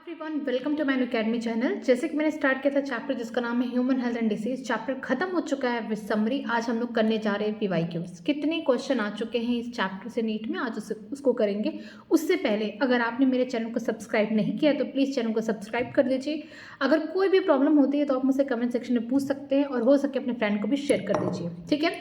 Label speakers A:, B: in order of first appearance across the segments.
A: Everyone, welcome to my academy channel. जैसे कि मैंने स्टार्ट किया था चैप्टर जिसका नाम है human health and disease, chapter खत्म हो चुका है विद समरी। आज हम लोग करने जा रहे हैं पीवाईक्यूज। कितने क्वेश्चन आ चुके हैं इस चैप्टर से नीट में, आज उसको करेंगे। उससे पहले अगर आपने मेरे चैनल को सब्सक्राइब नहीं किया तो प्लीज़ चैनल को सब्सक्राइब कर लीजिए। अगर कोई भी प्रॉब्लम होती है तो आप मुझसे कमेंट सेक्शन में पूछ सकते हैं और हो सके अपने फ्रेंड को भी शेयर कर दीजिए, ठीक है।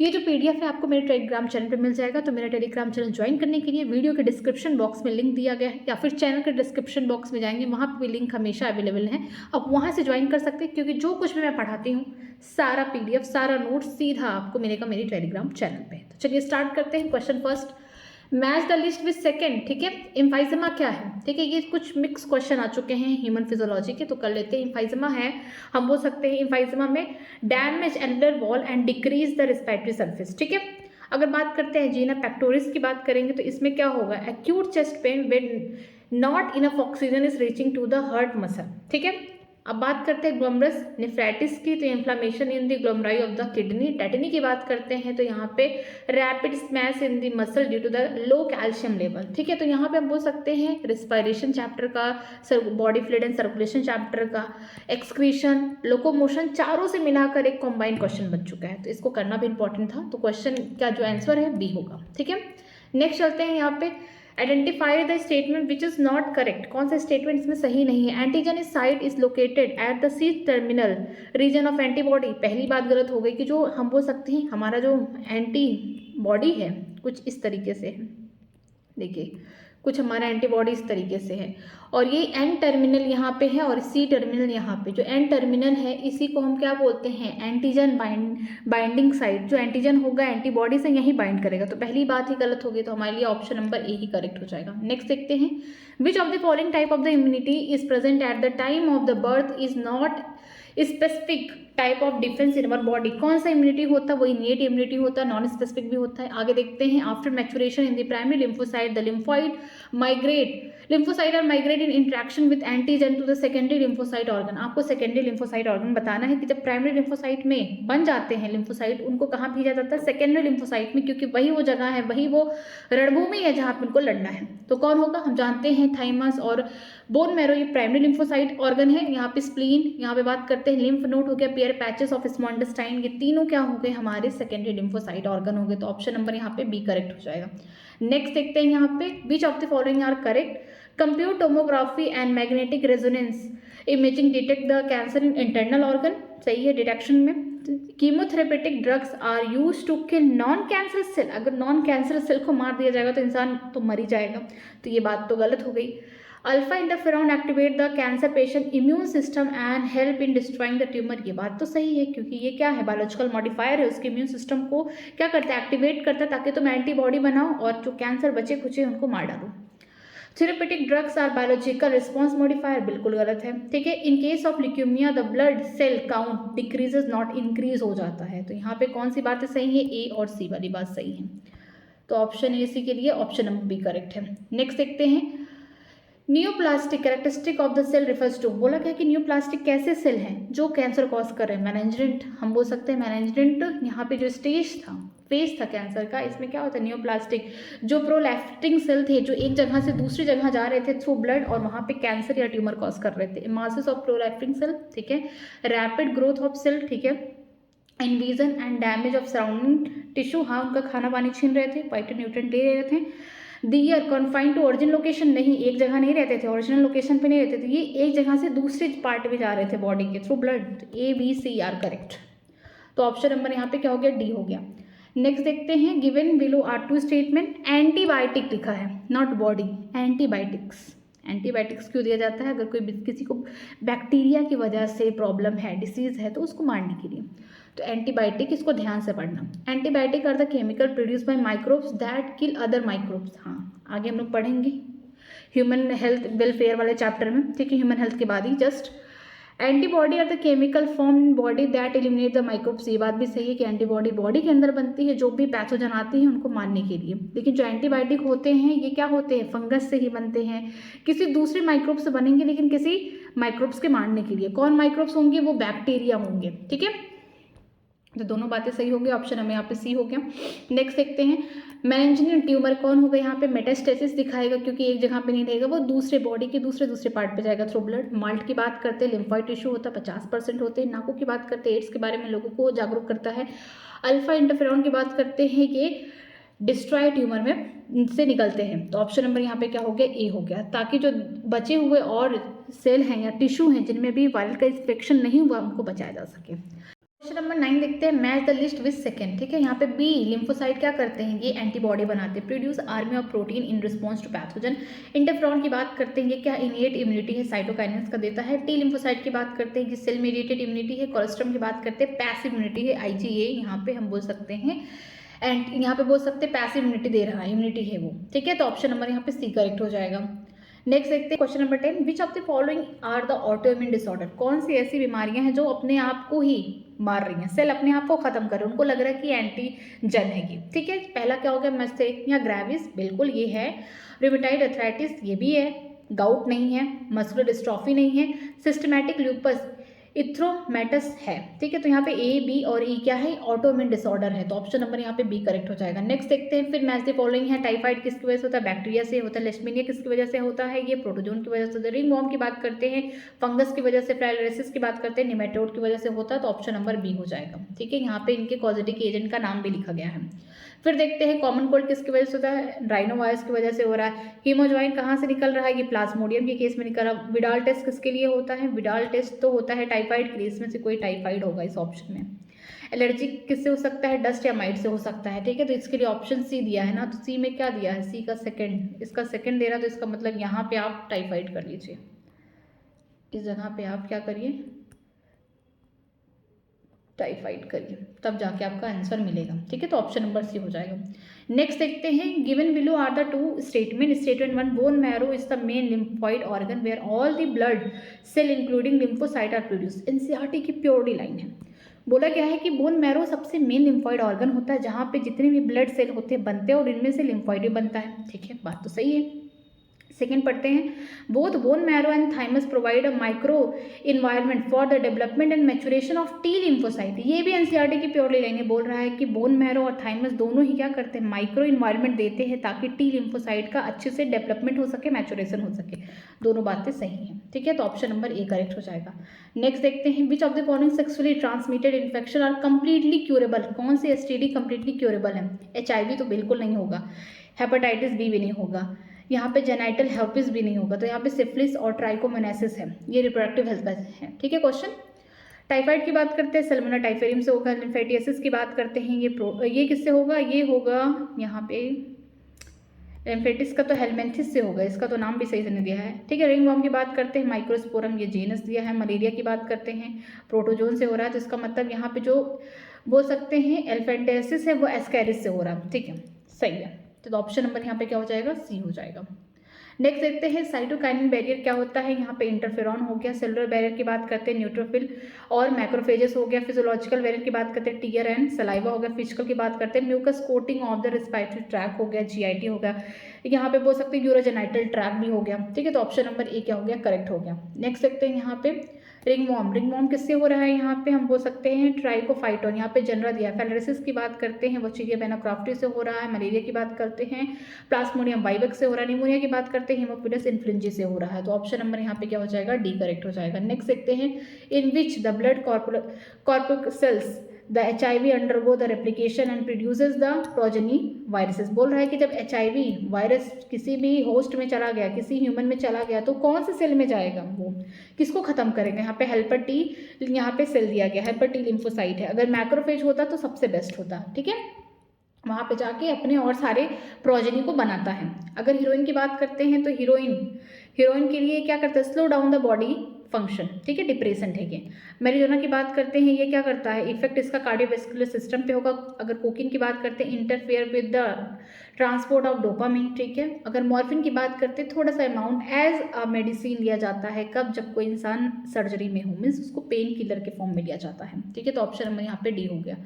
A: ये जो पीडीएफ है आपको मेरे टेलीग्राम चैनल पे मिल जाएगा, तो मेरा टेलीग्राम चैनल ज्वाइन करने के लिए वीडियो के डिस्क्रिप्शन बॉक्स में लिंक दिया गया है, या फिर चैनल के डिस्क्रिप्शन बॉक्स में जाएंगे, वहाँ पे भी लिंक हमेशा अवेलेबल है। आप वहाँ से ज्वाइन कर सकते हैं, क्योंकि जो कुछ भी मैं पढ़ाती हूँ सारा पीडीएफ सारा नोट सीधा आपको मिलेगा मेरी टेलीग्राम चैनल पे। तो चलिए स्टार्ट करते हैं। Question first, match the list with second, ठीक है। एम्फाइजेमा क्या है, ठीक है। ये कुछ मिक्स क्वेश्चन आ चुके हैं ह्यूमन फिजियोलॉजी के, तो कर लेते हैं। एम्फाइजेमा है, हम बोल सकते हैं एम्फाइजेमा में damage alveolar wall and decrease the respiratory surface, ठीक है। अगर बात करते हैं जीना पेक्टोरिस की बात करेंगे तो इसमें क्या होगा, acute chest pain when not enough oxygen is reaching to the heart muscle, ठीक है। अब बात करते हैं ग्लोमरस नेफ्राइटिस की, तो inflammation in the glomeruli of the kidney. Tetany की बात करते हैं तो यहाँ पे rapid spasm in the muscle due to the low calcium level, ठीक है। तो यहाँ पे हम बोल सकते हैं रिस्पायरेशन चैप्टर का, body fluid and circulation chapter का, एक्सक्रीशन, लोकोमोशन, चारों से मिलाकर एक कॉम्बाइंड क्वेश्चन बन चुका है। तो इसको करना भी इंपॉर्टेंट था, तो क्वेश्चन का जो आंसर है बी होगा, ठीक है। नेक्स्ट चलते हैं यहाँ पे, identify the statement which is not correct. कौन सा स्टेटमेंट इसमें सही नहीं है। Antigen site is located at the C terminal region of antibody. पहली बात गलत हो गई कि जो हम बोल सकते हैं हमारा जो एंटीबॉडी है कुछ इस तरीके से है, देखिए कुछ हमारा एंटीबॉडी इस तरीके से है, और ये एन टर्मिनल यहाँ पे है और सी टर्मिनल यहाँ पे। जो एन टर्मिनल है इसी को हम क्या बोलते हैं, एंटीजन बाइंडिंग साइट। जो एंटीजन होगा एंटीबॉडी से यही बाइंड करेगा, तो पहली बात ही गलत होगी, तो हमारे लिए ऑप्शन नंबर ए ही करेक्ट हो जाएगा। नेक्स्ट देखते हैं, which of the following type of the immunity is present at the time of the birth is not specific type of defence in our body. कौन सा इम्यूनिटी होता है, वो इनिएट इम्यूनिटी होता है, नॉन स्पेसिफिक भी होता है। आगे देखते हैं, after maturation in the primary lymphocyte the lymphoid migrate, lymphocyte are migrate in interaction with antigen to the secondary lymphocyte organ. आपको सेकेंडरी लिम्फोसाइट ऑर्गन बताना है कि जब प्राइमरी लिम्फोसाइट में बन जाते हैं लिम्फोसाइट, उनको कहाँ भेजा जाता है, सेकेंडरी लिम्फोसाइट में, क्योंकि वही वो जगह है, वही वो रणभूमि है जहाँ पे उनको लड़ना है। तो कौन होगा, हम जानते हैं थाइमस और बोन मैरो, ये प्राइमरी लिम्फोसाइट ऑर्गन है। यहाँ पे स्प्लीन, यहाँ पे बात करते हैं लिम्फ नोड हो गया, pair patches of small intestine, ये तीनों क्या हो गए, हमारे सेकेंडरी लिम्फोसाइट ऑर्गन हो गए। तो ऑप्शन नंबर यहाँ पे बी करेक्ट हो जाएगा। नेक्स्ट देखते हैं यहाँ पे, which of the following are correct. Compute tomography and magnetic resonance imaging detect the cancer in internal organ, सही है डिटेक्शन में। Chemotherapeutic drugs are use to kill non cancer cell. अगर नॉन कैंसर सेल को मार दिया जाएगा तो इंसान तो मर ही जाएगा, तो ये बात तो गलत हो गई। Alpha interferon activate the cancer patient immune system and help in destroying the tumour. ये बात तो सही है, क्योंकि ये क्या है, बायोलॉजिकल मॉडिफायर है, उसके इम्यून सिस्टम को क्या करता है, एक्टिवेट करता है, ताकि तुम एंटीबॉडी बनाओ और जो कैंसर बचे खुचे उनको मार डालो। Therapeutic drugs are biological response modifier, बिल्कुल गलत है, ठीक है। In case of leukaemia the blood cell count decreases not increase हो जाता है। तो यहाँ पे कौन सी बातें सही है, ए और सी वाली बात सही है, तो ऑप्शन ए सी के लिए ऑप्शन नंबर बी करेक्ट है। नेक्स्ट देखते हैं, neoplastic characteristic of the cell refers to. बोला क्या कि न्यूप्लास्टिक कैसे सेल हैं जो कैंसर कॉज कर रहे हैं, मैनेजमेंट, हम बोल सकते हैं मैनेजमेंट। यहाँ पे जो स्टेज था, फेज था कैंसर का, इसमें क्या होता है, न्यूप्लास्टिक जो प्रोलैक्टिंग सेल थे जो एक जगह से दूसरी जगह जा रहे थे थ्रू ब्लड और वहाँ पे कैंसर या ट्यूमर कॉज कर रहे थे। मासेस ऑफ प्रोलैक्टिंग सेल, ठीक है। रैपिड ग्रोथ ऑफ सेल, ठीक है। Invasion and damage of surrounding tissue, हाँ उनका खाना पानी छीन रहे थे, फाइटोन्यूट्रिएंट ले रहे थे। They're confined to original location, नहीं एक जगह नहीं रहते थे, ओरिजिनल लोकेशन पे नहीं रहते थे, ये एक जगह से दूसरे पार्ट में जा रहे थे बॉडी के through blood. A B C are correct, तो ऑप्शन नंबर यहाँ पे क्या हो गया, डी हो गया। नेक्स्ट देखते हैं, given below are two statement. Antibiotic लिखा है, नॉट बॉडी, एंटीबायोटिक्स। एंटीबायोटिक्स क्यों दिया जाता है, अगर कोई किसी को बैक्टीरिया की वजह से प्रॉब्लम है, डिसीज है, तो उसको मारने के लिए। तो एंटीबायोटिक, इसको ध्यान से पढ़ना। Antibiotic are the chemical produce by microbes that kill other microbes. हाँ आगे हम लोग पढ़ेंगे ह्यूमन हेल्थ वेलफेयर वाले चैप्टर में, ठीक है, ह्यूमन हेल्थ के बाद ही just. Antibody are the chemical form in body that eliminate the microbes. ये बात भी सही है कि एंटीबॉडी बॉडी के अंदर बनती है जो भी पैथोजन आते हैं उनको मारने के लिए, लेकिन जो एंटीबायोटिक होते हैं ये क्या होते हैं, फंगस से ही बनते हैं, किसी दूसरे माइक्रोब से बनेंगे लेकिन किसी माइक्रोब्स के मारने के लिए। कौन माइक्रोब्स होंगे, वो बैक्टीरिया होंगे, ठीक है। तो दोनों बातें सही हो गई, ऑप्शन हमें यहाँ पे सी हो गया। नेक्स्ट देखते हैं, मेनिंजियल ट्यूमर कौन होगा, यहाँ पे मेटास्टेसिस दिखाएगा क्योंकि एक जगह पे नहीं रहेगा, वो दूसरे बॉडी के दूसरे पार्ट पे जाएगा थ्रू ब्लड। माल्ट की बात करते हैं, लिम्फॉइड टिश्यू होता है 50% होते हैं। नाको की बात करते हैं, एड्स के बारे में लोगों को जागरूक करता है। अल्फा इंटरफेरॉन की बात करते हैं, ये डिस्ट्रॉय ट्यूमर में से निकलते हैं। तो ऑप्शन नंबर यहाँ पे क्या हो गया, ए हो गया, ताकि जो बचे हुए और सेल हैं या टिश्यू हैं जिनमें भी वायरल का इन्फेक्शन नहीं हुआ उनको बचाया जा सके। क्वेश्चन नंबर 9 देखते हैं, match the list with second. ठीक है, यहाँ पे बी लिम्फोसाइट क्या करते हैं, ये एंटीबॉडी बनाते हैं, produce army of protein in response to pathogen. Interferon की बात करते हैं, ये क्या इनिएट इम्यूनिटी है, साइटोकाइनेस का देता है। टी लिम्फोसाइट की बात करते हैं, ये सेल मीडिएटेड इम्यूनिटी है। कोलेस्ट्रम की बात करते हैं, पैसिव इम्यूनिटी है, आईजीए यहाँ पे हम बोल सकते हैं, एंड यहाँ पे बोल सकते हैं पैसिव इम्यूनिटी दे रहा है, इम्यूनिटी है वो। ठीक है, तो ऑप्शन नंबर यहाँ पे सी करेक्ट हो जाएगा। नेक्स्ट देखते हैं question number 10, which of the following are the autoimmune disorder. कौन सी ऐसी बीमारियां हैं जो अपने आप को ही मार रही हैं, सेल अपने आप को खत्म कर रहे हैं, उनको लग रहा है कि एंटीजन है ये। ठीक है, पहला क्या हो गया, मिस्थेनिया ग्रेविस, बिल्कुल ये है। रूमेटॉइड अर्थराइटिस, ये भी है। गाउट नहीं है। मस्कुलर डिस्ट्रॉफी नहीं है। सिस्टमैटिक ल्यूपस इथ्रोमेटस है। ठीक है, तो यहाँ पे ए बी और ई क्या है, ऑटोइम्यून डिसऑर्डर है, तो ऑप्शन नंबर यहाँ पे बी करेक्ट हो जाएगा। नेक्स्ट देखते हैं, फिर मैच द फॉलोइंग है, टाइफाइड किसकी वजह से होता है, बैक्टीरिया से होता है। लेशमीनिया किसकी वजह से होता है, ये प्रोटोजोन की वजह से होता है। रिंगवॉर्म की बात करते हैं, फंगस की वजह से। फ्लाइलेरिसिस की बात करते हैं, निमेटोड की वजह से होता है, तो ऑप्शन नंबर बी हो जाएगा। ठीक है, यहाँ पे इनके कॉजेटिक एजेंट का नाम भी लिखा गया है। फिर देखते हैं, कॉमन कोल्ड किसकी वजह से होता है, राइनोवायरस की वजह से हो रहा है। हीमोज्वाइन कहाँ से निकल रहा है, ये प्लाज्मोडियम के केस में निकल रहा है। विडाल टेस्ट किसके लिए होता है, विडाल टेस्ट तो होता है टाइफाइड के, इसमें से कोई टाइफाइड होगा इस ऑप्शन में। एलर्जी किससे हो सकता है, डस्ट या माइट से हो सकता है। ठीक है, तो इसके लिए ऑप्शन सी दिया है ना, तो सी में क्या दिया है, सी का सेकंड, इसका सेकंड दे रहा, तो इसका मतलब यहाँ पे आप टाइफाइड कर लीजिए, इस जगह पे आप क्या करिए, टाइफाइड करिए, तब जाके आपका आंसर मिलेगा। ठीक है, तो ऑप्शन नंबर सी हो जाएगा। नेक्स्ट देखते हैं, given below are the two statement. Statement 1, bone marrow is the main lymphoid organ where all the blood cell including lymphocyte are produce. NCERT की प्योरली लाइन है। बोला क्या है कि बोन मैरो सबसे मेन लिम्फॉइड ऑर्गन होता है जहाँ पे जितने भी ब्लड सेल होते हैं बनते हैं, और इनमें से लिम्फॉइड भी बनता है। ठीक है, बात तो सही है। सेकेंड पढ़ते हैं, both bone marrow and thymus provide a micro environment for the development and maturation of T lymphocyte. ये भी एनसीईआरटी की प्योरली लाइन है, बोल रहा है कि बोन मैरो और थाइमस दोनों ही क्या करते हैं, माइक्रो इन्वायरमेंट देते हैं ताकि टी लिम्फोसाइट का अच्छे से डेवलपमेंट हो सके, मैचुरेशन हो सके। दोनों बातें सही हैं। ठीक है, तो ऑप्शन नंबर ए करेक्ट हो जाएगा। नेक्स्ट देखते हैं, which of the following sexually transmitted infection are completely curable. कौन सी एसटीडी कंप्लीटली क्यूरेबल है, एचआईवी तो बिल्कुल नहीं होगा, हेपेटाइटिस बी भी नहीं होगा, यहाँ पे जेनाइटल हेर्पिस भी नहीं होगा, तो यहाँ पे सिफिलिस और ट्राइकोमोनासिस है, ये रिप्रोडक्टिव हेल्थ का है। ठीक है, क्वेश्चन टाइफाइड की बात करते हैं, सल्मोनेला टाइफेरियम से होगा। लिम्फेटियासिस की बात करते हैं, ये किससे होगा, ये होगा यहाँ पे लिम्फेटिस का तो हेलमेंथिस से होगा, इसका तो नाम भी सही से नहीं दिया है। ठीक है, रिंगवॉर्म की बात करते हैं, माइक्रोस्पोरम, ये जेनस दिया है। मलेरिया की बात करते हैं, प्रोटोजोन से हो रहा है, तो इसका मतलब यहाँ पे जो बोल सकते हैं एल्फेंटेसिस है वो एस्कैरिस से हो रहा है। ठीक है, सही है, तो ऑप्शन नंबर यहाँ पे क्या हो जाएगा, सी हो जाएगा। नेक्स्ट देखते हैं, साइटोकाइनिन बैरियर क्या होता है, यहाँ पे इंटरफेरॉन हो गया। सेलुलर बैरियर की बात करते हैं, न्यूट्रोफिल और मैक्रोफेजेस हो गया। फिजियोलॉजिकल बैरियर की बात करते हैं, टीयर एंड सलाइवा हो गया। फिजिकल की बात करते हैं, mucus coating of the respiratory tract हो गया, जीआईटी हो गया। यहाँ पे बोल सकते हैं यूरोजेनाइटल ट्रैक भी हो गया। ठीक है, तो ऑप्शन नंबर ए क्या हो गया, करेक्ट हो गया। नेक्स्ट देखते हैं यहाँ पे रिंगवॉर्म। रिंगवॉर्म किससे हो रहा है, यहाँ पे हम बोल सकते हैं ट्राइकोफाइटोन, यहाँ पे जनरा दिया है। फेलरेसिस की बात करते हैं, वचीरिया बेनाक्राफ्टी से हो रहा है। मलेरिया की बात करते हैं, प्लाज्मोडियम वाइवेक्स से हो रहा है। निमोनिया की बात करते हैं, हीमोफिलस इन्फ्लुएंजा से हो रहा है, तो ऑप्शन नंबर यहाँ पे क्या हो जाएगा, डी करेक्ट हो जाएगा। नेक्स्ट देखते हैं, in which the blood corpuscles the HIV undergo the replication and produces the progeny viruses. बोल रहा है कि जब HIV वायरस किसी भी होस्ट में चला गया, किसी ह्यूमन में चला गया, तो कौन से सेल में जाएगा, वो किसको खत्म करेगा। यहाँ पे हेल्पर टी, यहाँ पे सेल दिया गया, हेल्पर टी लिम्फोसाइट है। अगर मैक्रोफेज होता तो सबसे बेस्ट होता। ठीक है, वहाँ पे जाके अपने और सारे प्रोजेनी को बनाता है। अगर हीरोइन की बात करते हैं, तो हीरोइन के लिए क्या करता है, slow down the body function. ठीक है, डिप्रेशन। ठीक है, मेरिजोना की बात करते हैं, ये क्या करता है, इफेक्ट इसका कार्डियोवैस्कुलर सिस्टम पे होगा। अगर कोकीन की बात करते हैं, interfere with the transport of dopamine. ठीक है, अगर मॉर्फिन की बात करते हैं, थोड़ा सा अमाउंट एज अ मेडिसिन लिया जाता है, कब, जब कोई इंसान सर्जरी में हो, मीन्स उसको पेन किलर के फॉर्म में लिया जाता है। ठीक है, तो ऑप्शन नंबर यहाँ पे डी हो गया।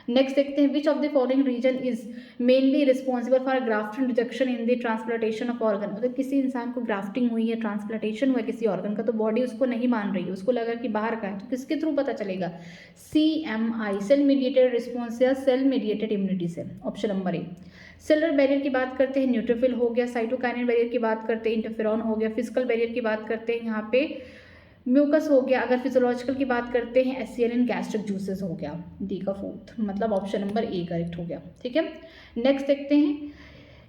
A: नेक्स्ट देखते हैं which of the following reason is mainly responsible for grafting rejection in the transplantation of organ. अगर किसी इंसान को ग्राफ्टिंग हुई है, ट्रांसप्लांटेशन हुआ है किसी ऑर्गन का, तो बॉडी उसको नहीं मान रही है, उसको लगा कि बाहर का है, तो किसके थ्रू पता चलेगा? CMI, सेल मीडिएटेड रिस्पॉन्स या सेल मीडिएटेड इम्यूनिटी से। ऑप्शन नंबर ए। सेलुलर बैरियर की बात करते हैं, न्यूट्रोफिल हो गया। साइटोकाइनिन बैरियर की बात करते हैं, इंटरफेरॉन हो गया। फिजिकल बैरियर की बात करते हैं, यहाँ पे म्यूकस हो गया। अगर फिजियोलॉजिकल की बात करते हैं, एसियन गैस्ट्रिक जूसेस हो गया। डी का फोर्थ, मतलब ऑप्शन नंबर ए करेक्ट हो गया। ठीक है, नेक्स्ट देखते हैं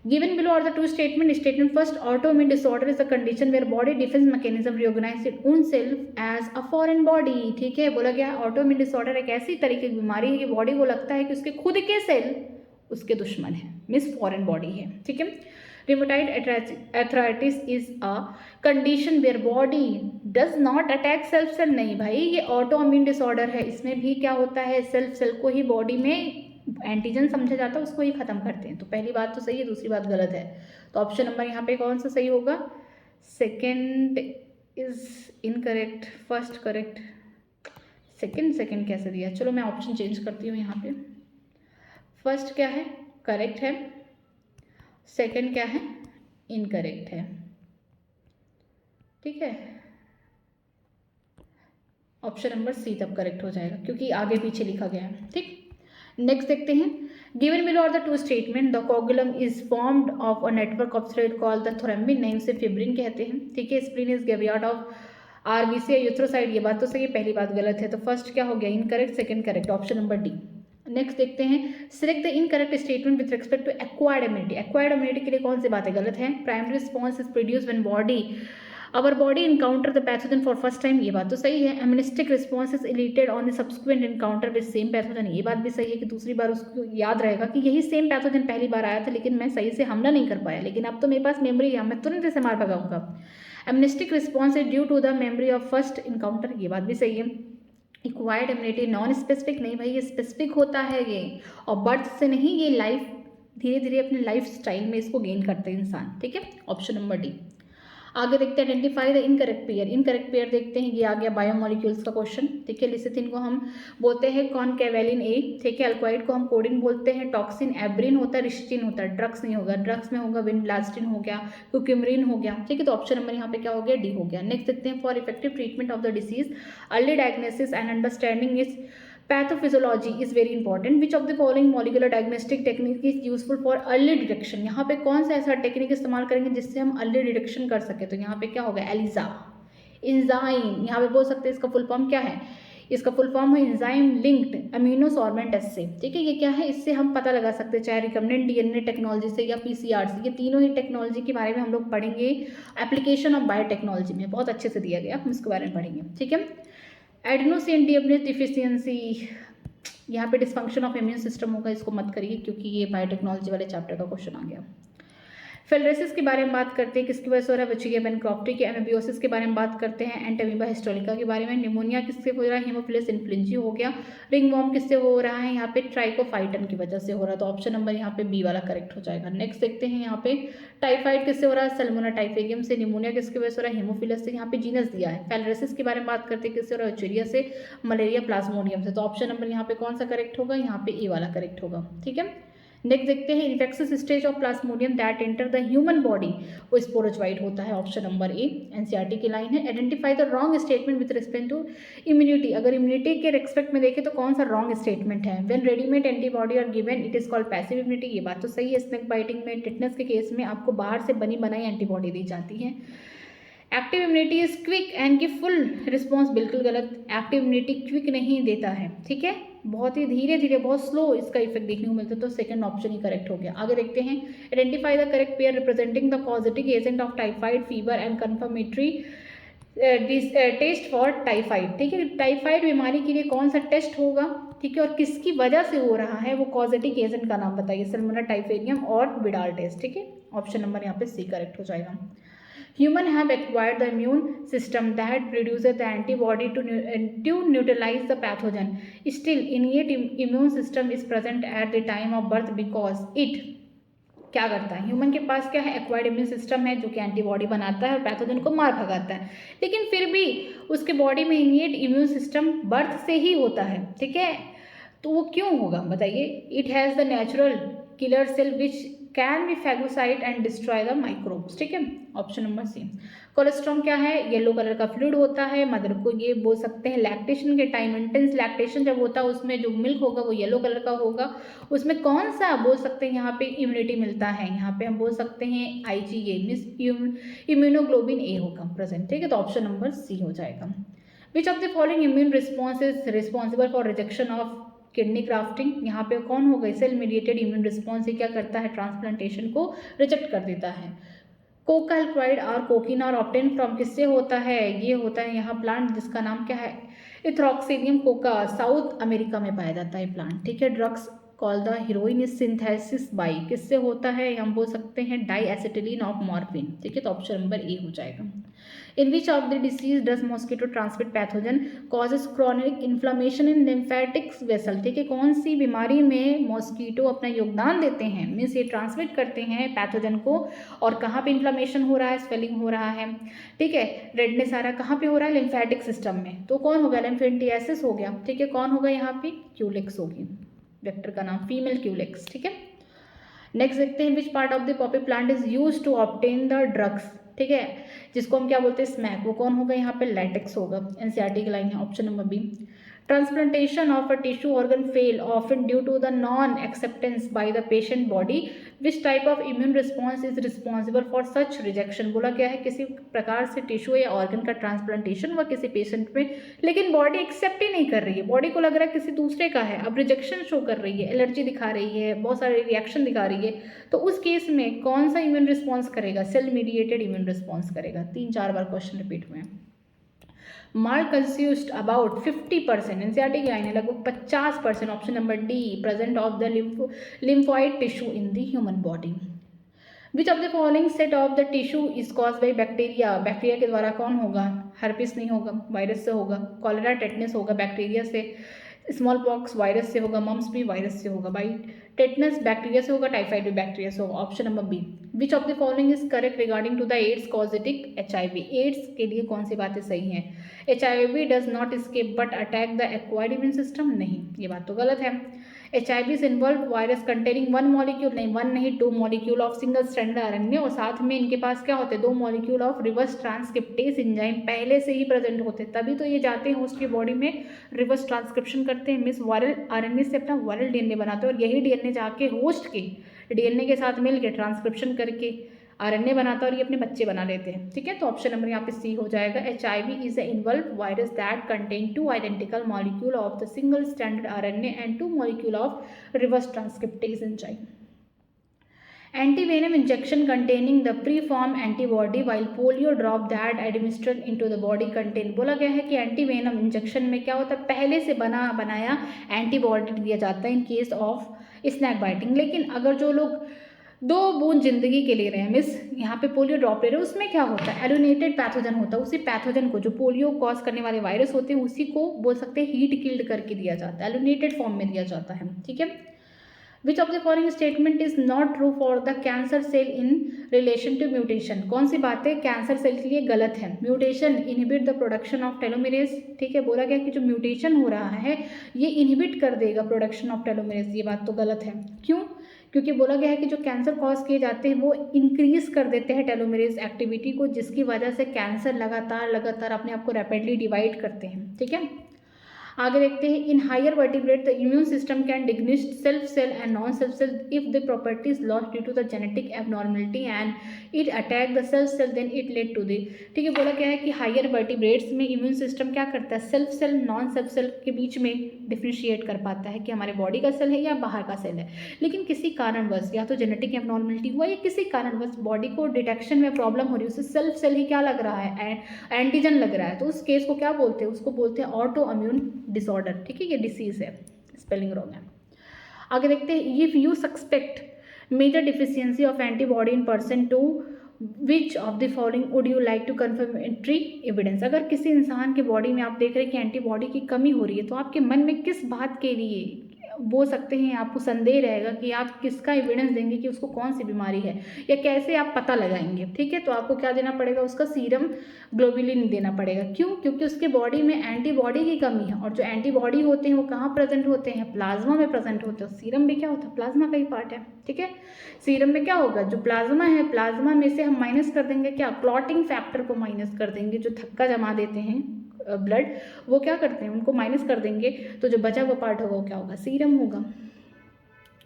A: given below are the two statement. Statement first, autoimmune disorder is the condition where body defence mechanism recognise its own self as a foreign body. ठीक है, बोला गया ऑटोइम्यून डिसऑर्डर एक ऐसी तरीके की बीमारी है कि बॉडी को लगता है कि उसके खुद के सेल उसके दुश्मन है, मीन्स फॉरेन बॉडी है। ठीक है, rheumatoid arthritis is a condition where body does not attack self cell. नहीं भाई, ये ऑटोइम्यून डिसऑर्डर है, इसमें भी क्या होता है, सेल्फ सेल को ही बॉडी में एंटीजन समझा जाता है, उसको ही खत्म करते हैं। तो पहली बात तो सही है, दूसरी बात गलत है। तो ऑप्शन नंबर यहाँ पे कौन सा सही होगा? Second is incorrect, first correct. Second कैसे दिया? चलो मैं ऑप्शन चेंज करती हूँ यहाँ पे। फर्स्ट क्या है? करेक्ट है। सेकेंड क्या है? इनकरेक्ट है। ठीक है, ऑप्शन नंबर सी तब करेक्ट हो जाएगा क्योंकि आगे पीछे लिखा गया है। ठीक, नेक्स्ट देखते हैं given below are the two statement. The coagulum is formed of a network of thread called the thrombin, नहीं उसे फिब्रिन कहते हैं। ठीक है, spleen is graveyard of RBC या यूथ्रोसाइड। ये बात तो सही है, पहली बात गलत है। तो फर्स्ट क्या हो गया? Incorrect, second correct, option number D. Next देखते हैं select the incorrect statement with respect to acquired immunity. Acquired immunity के लिए कौन सी बातें गलत है? Primary response is produce when body our body encounter the pathogen for first time, ये बात तो सही है। Anamnestic response is elicited on the subsequent encounter with same pathogen, ये बात भी सही है कि दूसरी बार उसको याद रहेगा कि यही सेम पैथोजन पहली बार आया था लेकिन मैं सही से हमला नहीं कर पाया, लेकिन अब तो मेरे पास मेमोरी है, मैं तुरंत इसे मार भगाऊंगा। Anamnestic response is due to the memory of first encounter, ये बात भी सही है। एक्वायर्ड इम्यूनिटी नॉन स्पेसिफिक, नहीं भाई ये स्पेसिफिक होता है ये, और बर्थ से नहीं, ये लाइफ धीरे धीरे अपने लाइफ स्टाइल में इसको गेन करते हैं इंसान। ठीक है, ऑप्शन नंबर डी। आगे देखते हैं identify the incorrect pair. Incorrect pair देखते हैं, ये आ गया बायोमोलिक्यूल्स का क्वेश्चन। ठीक है, लिसिथिन को हम बोलते हैं कॉनकेवेलिन ए। ठीक है, अल्कोइड को हम कोडिन बोलते हैं, टॉक्सिन एब्रिन होता है, रिस्टिन होता है। ड्रग्स नहीं होगा, ड्रग्स में होगा विनब्लास्टिन हो गया, क्यूकिमरिन हो गया। ठीक है, तो ऑप्शन नंबर यहाँ पे क्या हो गया? डी हो गया। नेक्स्ट देखते हैं for effective treatment of the disease early diagnosis and understanding is pathophysiology is very important. Which of the following molecular diagnostic technique is useful for early detection. यहाँ पे कौन सा ऐसा टेक्निक इस्तेमाल करेंगे जिससे हम अर्ली डिटेक्शन कर सके? तो यहाँ पे क्या होगा? ELISA enzyme. यहाँ पे बोल सकते हैं इसका फुल फॉर्म क्या है? इसका फुल फॉर्म है इंजाइम लिंक्ड अमीनोसॉर्बेंट एस्से। ठीक है, ये क्या है? इससे हम पता लगा सकते हैं चाहे रिकम्बिनेंट डीएनए टेक्नोलॉजी से या पीसीआर से। ये तीनों ही टेक्नोलॉजी के बारे में हम लोग पढ़ेंगे एप्लीकेशन ऑफ बायोटेक्नोलॉजी में, बहुत अच्छे से दिया गया, हम इसके बारे में पढ़ेंगे। ठीक है, एडेनोसिन डीएनए डिफिशियंसी, यहाँ पे डिस्फंक्शन ऑफ इम्यून सिस्टम होगा, इसको मत करिए क्योंकि ये बायोटेक्नोलॉजी वाले चैप्टर का क्वेश्चन आ गया। फेलरेसिस के बारे में बात करते हैं, किसकी वजह से हो रहा है? विचिया बेनक्रॉफ्टी के। एमेबियोसिस के बारे में बात करते हैं, एंटामीबा हिस्टोरिका के बारे में। निमोनिया किससे हो रहा है? हीमोफिलस इन्फ्लुएंजा हो गया। रिंगवॉर्म किससे हो रहा है? यहाँ पे ट्राइकोफाइटन की वजह से हो रहा है, तो ऑप्शन नंबर यहाँ पे बी वाला करेक्ट हो जाएगा। नेक्स्ट देखते हैं यहाँ पे टाइफाइड किससे हो रहा है? सल्मोना टाइफेरियम से। निमोनिया किसकी वजह से हो रहा है? हीमोफिलस से, यहाँ पे जीनस दिया है। फेलरेसिस के बारे में बात करते हैं, किससे हो रहा है? चिरिया से। मलेरिया प्लाज्मोडियम से, तो ऑप्शन नंबर यहाँ पे कौन सा करेक्ट होगा? यहाँ पे ए वाला करेक्ट होगा। ठीक है, नेक्स्ट देखते हैं infectious stage of plasmodium that enter the human body, वो स्पोरोजोइट होता है, ऑप्शन नंबर ए। एनसीईआरटी की लाइन है, identify the wrong statement with respect to immunity. अगर इम्यूनिटी के रेस्पेक्ट में देखें तो कौन सा रॉन्ग स्टेटमेंट है? When readymade antibody are given it is called passive immunity, ये बात तो सही है। स्नेक बाइटिंग में, टिटनेस के केस में आपको बाहर से बनी बनाई एंटीबॉडी दी जाती है। Active immunity is quick and की फुल रिस्पॉन्स, बिल्कुल गलत। एक्टिव इम्यूनिटी क्विक नहीं देता है, ठीक है, बहुत ही धीरे धीरे, बहुत स्लो इसका इफेक्ट देखने को मिलता है, तो सेकंड ऑप्शन ही करेक्ट हो गया। आगे देखते हैं identify the correct pair representing the positive agent of typhoid fever and confirmatory test for typhoid. ठीक है, टाइफाइड बीमारी के लिए कौन सा टेस्ट होगा? ठीक है, और किसकी वजह से हो रहा है? वो पॉजिटिव एजेंट का नाम बताइए, सल्मोना टाइफेरियम और विडाल टेस्ट। ठीक है, ऑप्शन नंबर यहाँ पे सी करेक्ट हो जाएगा। Human have acquired the immune system that produces the antibody to neutralize the pathogen. Still, innate immune system is present at the time of birth because it क्या करता है? Human के पास क्या है? एक्वायर्ड इम्यून सिस्टम है जो कि antibody बनाता है और पैथोजन को मार भगाता है, लेकिन फिर भी उसके बॉडी में इनिएट इम्यून सिस्टम बर्थ से ही होता है। ठीक है, तो वो क्यों होगा बताइए? It has the natural killer cell which can be phagocyte and destroy the microbes, ठीक है। ऑप्शन नंबर सी। कोलेस्ट्रॉम क्या है? येलो कलर का फ्लूइड होता है। मदर को ये बोल सकते हैं लैक्टेशन के टाइम, इंटेंस लैक्टेशन जब होता है उसमें जो मिल्क होगा वो येलो कलर का होगा। उसमें कौन सा बोल सकते हैं यहाँ पे इम्यूनिटी मिलता है? यहाँ पे हम बोल सकते हैं IgA मीन्स इम्यूनोग्लोबिन ए होगा प्रेजेंट, ठीक है। तो ऑप्शन नंबर सी हो जाएगा। विच of the following immune response is responsible for rejection of kidney grafting? यहाँ पे कौन होगा? सेल मीडिएटेड इम्यून रिस्पॉन्स, ये क्या करता है? ट्रांसप्लांटेशन को रिजेक्ट कर देता है। कोका एल्क्लॉइड और कोकीन और ऑप्टेन फ्रॉम किससे होता है? ये होता है यहाँ प्लांट जिसका नाम क्या है? इथ्रॉक्सीडियम कोका, साउथ अमेरिका में पाया जाता है प्लांट, ठीक है। Drugs call the heroine is synthesis by, किससे होता है? हम बोल सकते हैं डाई एसिटिलीन ऑफ मॉर्फिन, ठीक है। तो ऑप्शन नंबर ए हो जाएगा। In which of the disease does mosquito transmit pathogen causes chronic inflammation in lymphatics vessel, ठीक है। कौन सी बीमारी में मॉस्किटो अपना योगदान देते हैं? मीन्स ये ट्रांसमिट करते हैं पैथोजन को, और कहाँ पे इन्फ्लामेशन हो रहा है? स्वेलिंग हो रहा है, ठीक है। रेडनेस आ रहा है, कहाँ पे हो रहा है? लिम्फेटिक सिस्टम में। तो कौन होगा? लिम्फेटियासिस हो गया, ठीक है। कौन होगा यहाँ पे? क्यूलिक्स होगी, वेक्टर का नाम फीमेल क्यूलिक्स, ठीक है। नेक्स्ट देखते हैं which part of the poppy plant is use to obtain the drugs, ठीक है, जिसको हम क्या बोलते हैं? स्मैक। वो कौन होगा? यहाँ पे लैटेक्स होगा। एनसीईआरटी की लाइन है, option number B. Transplantation of a tissue organ fail often due to the non acceptance by the patient body, which type of immune response is responsible for such rejection? बोला क्या है? किसी प्रकार से tissue या organ का transplantation हुआ किसी पेशेंट में, लेकिन बॉडी एक्सेप्ट ही नहीं कर रही है, बॉडी को लग रहा है किसी दूसरे का है, अब रिजेक्शन शो कर रही है, एलर्जी दिखा रही है, बहुत सारे रिएक्शन दिखा रही है। तो उस केस में कौन सा इम्यून रिस्पॉन्स करेगा? सेल मीडिएटेड इम्यून रिस्पॉन्स करेगा। 3-4 बार क्वेश्चन रिपीट हुए हैं। मार्क कंस्यूस्ड अबाउट 50%, एनसीईआरटी की लाइन है, लगभग 50%, option number D, present of the lymphoid tissue in the human body. Which of the following set of the tissue is cause by bacteria? Bacteria के द्वारा कौन होगा? Herpes नहीं होगा, वायरस से होगा। कॉलेरा टेटनस होगा बैक्टीरिया से। स्मॉल पॉक्स वायरस से होगा। मम्स भी वायरस से होगा। बाई टेटनस बैक्टीरिया से होगा। टाइफाइड भी बैक्टीरिया से होगा। Option number B. Which of the following is correct regarding to the AIDS causative HIV? AIDS के लिए कौन सी बातें सही हैं? HIV does not escape but attack the acquired immune system? नहीं, ये बात तो गलत है। HIV is involve virus containing 1 molecule, नहीं 1 नहीं 2 molecule of single stranded RNA, और साथ में इनके पास क्या होते हैं? 2 molecule of reverse transcriptase enzyme पहले से ही प्रेजेंट होते हैं, तभी तो ये जाते हैं होस्ट की बॉडी में रिवर्स ट्रांसक्रिप्शन करते हैं, मीन्स वायरल RNA से अपना वायरल DNA बनाते हैं, और यही DNA जाके होस्ट के DNA के साथ मिल के ट्रांसक्रिप्शन करके RNA बनाता है और ये अपने बच्चे बना लेते हैं, ठीक है। तो ऑप्शन नंबर यहाँ पे सी हो जाएगा। HIV is a involve virus that contain 2 identical molecule of the single stranded RNA and 2 molecule of reverse transcriptase enzyme. Antivenom injection containing the preform antibody while polio drop that administered into the body contain, बोला गया है कि antivenom injection में क्या होता है? पहले से बनाया एंटीबॉडी दिया जाता है in case of snack biting. लेकिन अगर जो लोग 2 बूंद जिंदगी के ले रहे हैं, मिस यहाँ पे पोलियो ड्रॉप ले रहे हैं, उसमें क्या होता है? एलुनेटेड पैथोजन होता है। उसी पैथोजन को, जो पोलियो कॉज करने वाले वायरस होते हैं, उसी को बोल सकते हैं हीट किल्ड करके दिया जाता है, एलुनेटेड फॉर्म में दिया जाता है, ठीक है। Which of the following statement is not true for the cancer cell in relation to mutation? कौन सी बातें कैंसर सेल के लिए गलत है? Mutation inhibit the production of telomerase, ठीक है। बोला गया कि जो म्यूटेशन हो रहा है ये इनहिबिट कर देगा प्रोडक्शन ऑफ टेलोमेरेज, ये बात तो गलत है। क्यों? क्योंकि बोला गया है कि जो कैंसर कॉज किए जाते हैं वो इंक्रीज कर देते हैं टेलोमेरेज एक्टिविटी को, जिसकी वजह से कैंसर लगातार अपने आप को रैपिडली डिवाइड करते हैं, ठीक है। आगे देखते हैं, in higher vertebrate the immune system can डिग्निस्ट self cell and non self cell if the property is lost due to the genetic abnormality and it attack the self cell then it lead to the, ठीक है। बोला गया है कि higher vertebrates में immune system क्या करता है? Self cell non self cell के बीच में डिफ्रेंशिएट कर पाता है कि हमारे बॉडी का सेल है या बाहर का सेल है। लेकिन किसी कारणवश, या तो जेनेटिक एबनॉर्मलिटी हुआ या किसी कारणवश बॉडी को डिटेक्शन में प्रॉब्लम हो रही है, उससे सेल्फ सेल ही क्या लग रहा है? एंटीजन लग रहा है। तो उस केस को क्या बोलते हैं? उसको बोलते हैं ऑटो इम्यून डिसऑर्डर, ठीक है। ये डिसीज है, स्पेलिंग रॉन्ग है। आगे देखते हैं, if you suspect major deficiency of antibody in person to which of the following would you like to confirmatory evidence? अगर किसी इंसान के बॉडी में आप देख रहे हैं कि एंटीबॉडी की कमी हो रही है, तो आपके मन में किस बात के लिए बोल सकते हैं आपको संदेह रहेगा कि आप किसका एविडेंस देंगे कि उसको कौन सी बीमारी है या कैसे आप पता लगाएंगे। ठीक है, तो आपको क्या देना पड़ेगा, उसका सीरम ग्लोबुलिन देना पड़ेगा। क्यों? क्योंकि उसके बॉडी में एंटीबॉडी की कमी है, और जो एंटीबॉडी होते हैं वो कहाँ प्रेजेंट होते हैं, प्लाज्मा में प्रेजेंट होते हैं। सीरम भी क्या होता है, प्लाज्मा का ही पार्ट है। ठीक है, सीरम में क्या होगा, जो प्लाज्मा है, प्लाज्मा में से हम माइनस कर देंगे क्या, क्लॉटिंग फैक्टर को माइनस कर देंगे। जो थक्का जमा देते हैं ब्लड, वो क्या करते हैं, उनको माइनस कर देंगे, तो जो बचा हुआ पार्ट होगा वो क्या होगा, सीरम होगा।